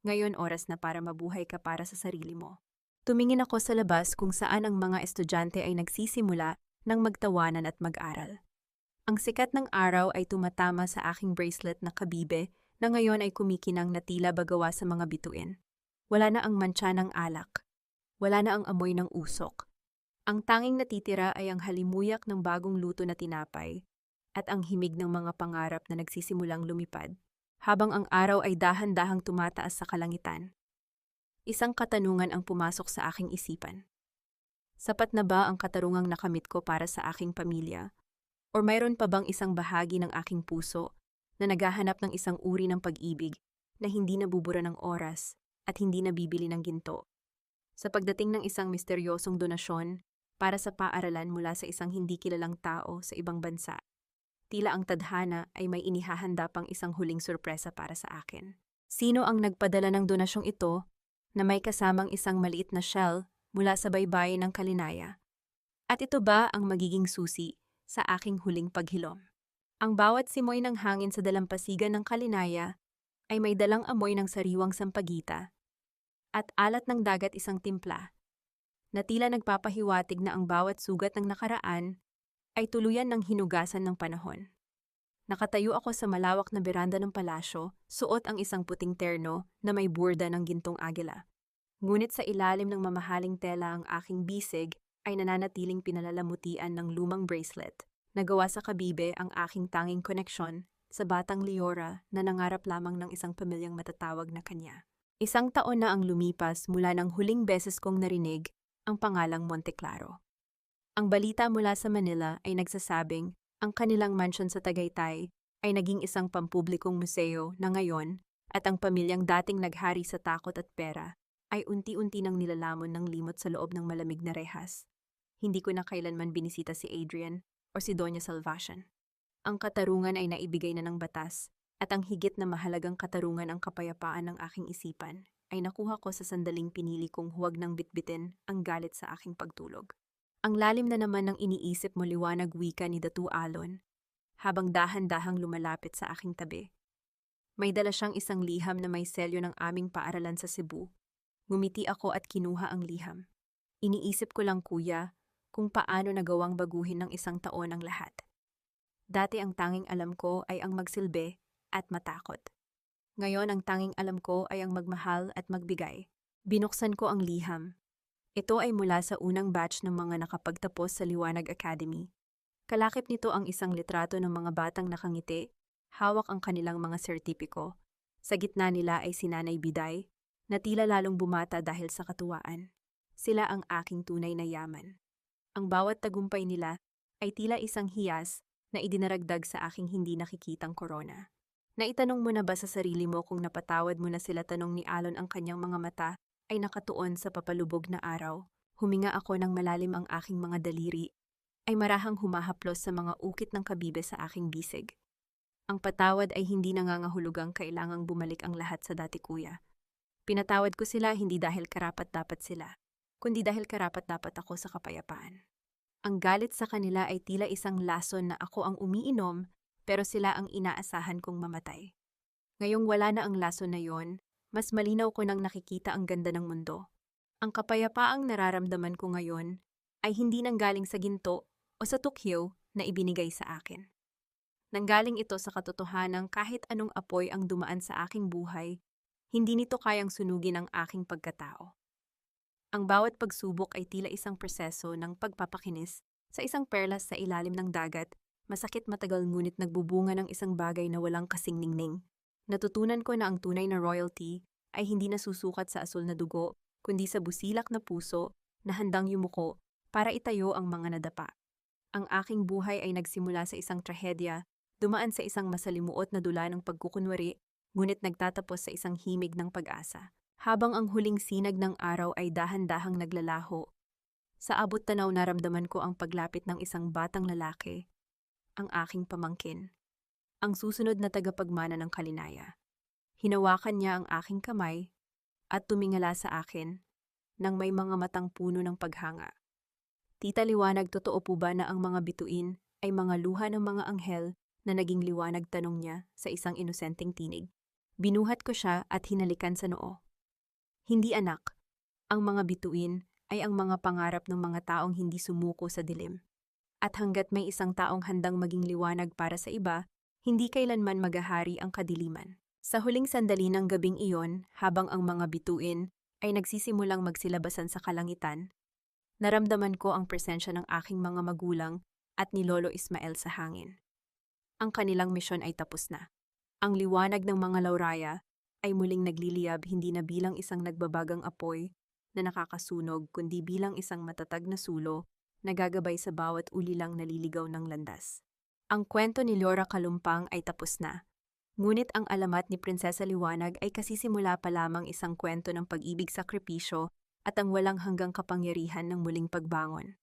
S1: Ngayon oras na para mabuhay ka para sa sarili mo. Tumingin ako sa labas kung saan ang mga estudyante ay nagsisimula ng magtawanan at mag-aral. Ang sikat ng araw ay tumatama sa aking bracelet na kabibe na ngayon ay kumikinang na tila bagawa sa mga bituin. Wala na ang mantsa ng alak. Wala na ang amoy ng usok. Ang tanging natitira ay ang halimuyak ng bagong luto na tinapay at ang himig ng mga pangarap na nagsisimulang lumipad, habang ang araw ay dahan-dahang tumataas sa kalangitan. Isang katanungan ang pumasok sa aking isipan. Sapat na ba ang katarungang nakamit ko para sa aking pamilya? O mayroon pa bang isang bahagi ng aking puso na naghahanap ng isang uri ng pag-ibig na hindi nabubura ng oras at hindi nabibili ng ginto? Sa pagdating ng isang misteryosong donasyon para sa paaralan mula sa isang hindi kilalang tao sa ibang bansa, tila ang tadhana ay may inihahanda pang isang huling sorpresa para sa akin. Sino ang nagpadala ng donasyong ito na may kasamang isang maliit na shell mula sa baybayin ng Kalinaya? At ito ba ang magiging susi sa aking huling paghilom? Ang bawat simoy ng hangin sa dalampasigan ng Kalinaya ay may dalang amoy ng sariwang sampagita at alat ng dagat isang timpla, na tila nagpapahiwatig na ang bawat sugat ng nakaraan ay tuluyan ng hinugasan ng panahon. Nakatayo ako sa malawak na beranda ng palasyo, suot ang isang puting terno na may burda ng gintong agila. Ngunit sa ilalim ng mamahaling tela ang aking bisig ay nananatiling pinalalamutian ng lumang bracelet na gawa sa kabibe ang aking tanging koneksyon sa batang Leora na nangarap lamang ng isang pamilyang matatawag na kanya. 1 taon na ang lumipas mula nang huling beses kong narinig ang pangalang Monteclaro. Ang balita mula sa Manila ay nagsasabing ang kanilang mansyon sa Tagaytay ay naging isang pampublikong museo na ngayon at ang pamilyang dating naghari sa takot at pera ay unti-unti nang nilalamon ng limot sa loob ng malamig na rehas. Hindi ko na kailanman binisita si Adrian o si Doña Salvacion. Ang katarungan ay naibigay na ng batas at ang higit na mahalagang katarungan ang kapayapaan ng aking isipan ay nakuha ko sa sandaling pinili kong huwag nang bitbitin ang galit sa aking pagtulog. Ang lalim na naman ng iniisip mo liwanag wika ni Datu Alon habang dahan-dahang lumalapit sa aking tabi. May dala siyang isang liham na may selyo ng aming paaralan sa Cebu. Ngumiti ako at kinuha ang liham. Iniisip ko lang kuya kung paano nagawang baguhin ng 1 taon ang lahat. Dati ang tanging alam ko ay ang magsilbi at matakot. Ngayon ang tanging alam ko ay ang magmahal at magbigay. Binuksan ko ang liham. Ito ay mula sa unang batch ng mga nakapagtapos sa Liwanag Academy. Kalakip nito ang isang litrato ng mga batang nakangiti, hawak ang kanilang mga sertipiko. Sa gitna nila ay si Nanay Biday, na tila lalong bumata dahil sa katuwaan. Sila ang aking tunay na yaman. Ang bawat tagumpay nila ay tila isang hiyas na idinaragdag sa aking hindi nakikitang korona. Naitanong mo na ba sa sarili mo kung napatawad mo na sila? Tanong ni Alon ang kanyang mga mata ay nakatuon sa papalubog na araw, huminga ako ng malalim ang aking mga daliri, ay marahang humahaplos sa mga ukit ng kabibe sa aking bisig. Ang patawad ay hindi nangangahulugang kailangang bumalik ang lahat sa dati kuya. Pinatawad ko sila hindi dahil karapat-dapat sila, kundi dahil karapat-dapat ako sa kapayapaan. Ang galit sa kanila ay tila isang lason na ako ang umiinom, pero sila ang inaasahan kong mamatay. Ngayong wala na ang lason na yon, mas malinaw ko nang nakikita ang ganda ng mundo. Ang kapayapaang nararamdaman ko ngayon ay hindi nanggaling sa ginto o sa tukyo na ibinigay sa akin. Nanggaling ito sa katotohanang kahit anong apoy ang dumaan sa aking buhay, hindi nito kayang sunugin ang aking pagkatao. Ang bawat pagsubok ay tila isang proseso ng pagpapakinis sa isang perlas sa ilalim ng dagat, masakit matagal ngunit nagbubunga ng isang bagay na walang kasing ningning. Natutunan ko na ang tunay na royalty ay hindi nasusukat sa asul na dugo, kundi sa busilak na puso na handang yumuko para itayo ang mga nadapa. Ang aking buhay ay nagsimula sa isang trahedya, dumaan sa isang masalimuot na dula ng pagkukunwari, ngunit nagtatapos sa isang himig ng pag-asa. Habang ang huling sinag ng araw ay dahan-dahang naglalaho, sa abot tanaw naramdaman ko ang paglapit ng isang batang lalaki, ang aking pamangkin, ang susunod na tagapagmana ng kalinaya. Hinawakan niya ang aking kamay at tumingala sa akin nang may mga matang puno ng paghanga. Tita Liwanag, totoo po ba na ang mga bituin ay mga luha ng mga anghel na naging liwanag, tanong niya sa isang inosenteng tinig. Binuhat ko siya at hinalikan sa noo. Hindi anak, ang mga bituin ay ang mga pangarap ng mga taong hindi sumuko sa dilim. At hanggat may isang taong handang maging liwanag para sa iba, hindi kailanman maghahari ang kadiliman. Sa huling sandali ng gabing iyon, habang ang mga bituin ay nagsisimulang magsilabasan sa kalangitan, naramdaman ko ang presensya ng aking mga magulang at ni Lolo Ismael sa hangin. Ang kanilang misyon ay tapos na. Ang liwanag ng mga lauraya ay muling nagliliyab hindi na bilang isang nagbabagang apoy na nakakasunog kundi bilang isang matatag na sulo na gagabay sa bawat ulilang naliligaw ng landas. Ang kwento ni Laura Kalumpang ay tapos na. Ngunit ang alamat ni Prinsesa Liwanag ay kasisimula pa lamang, isang kwento ng pag-ibig, sakripisyo at ang walang hanggang kapangyarihan ng muling pagbangon.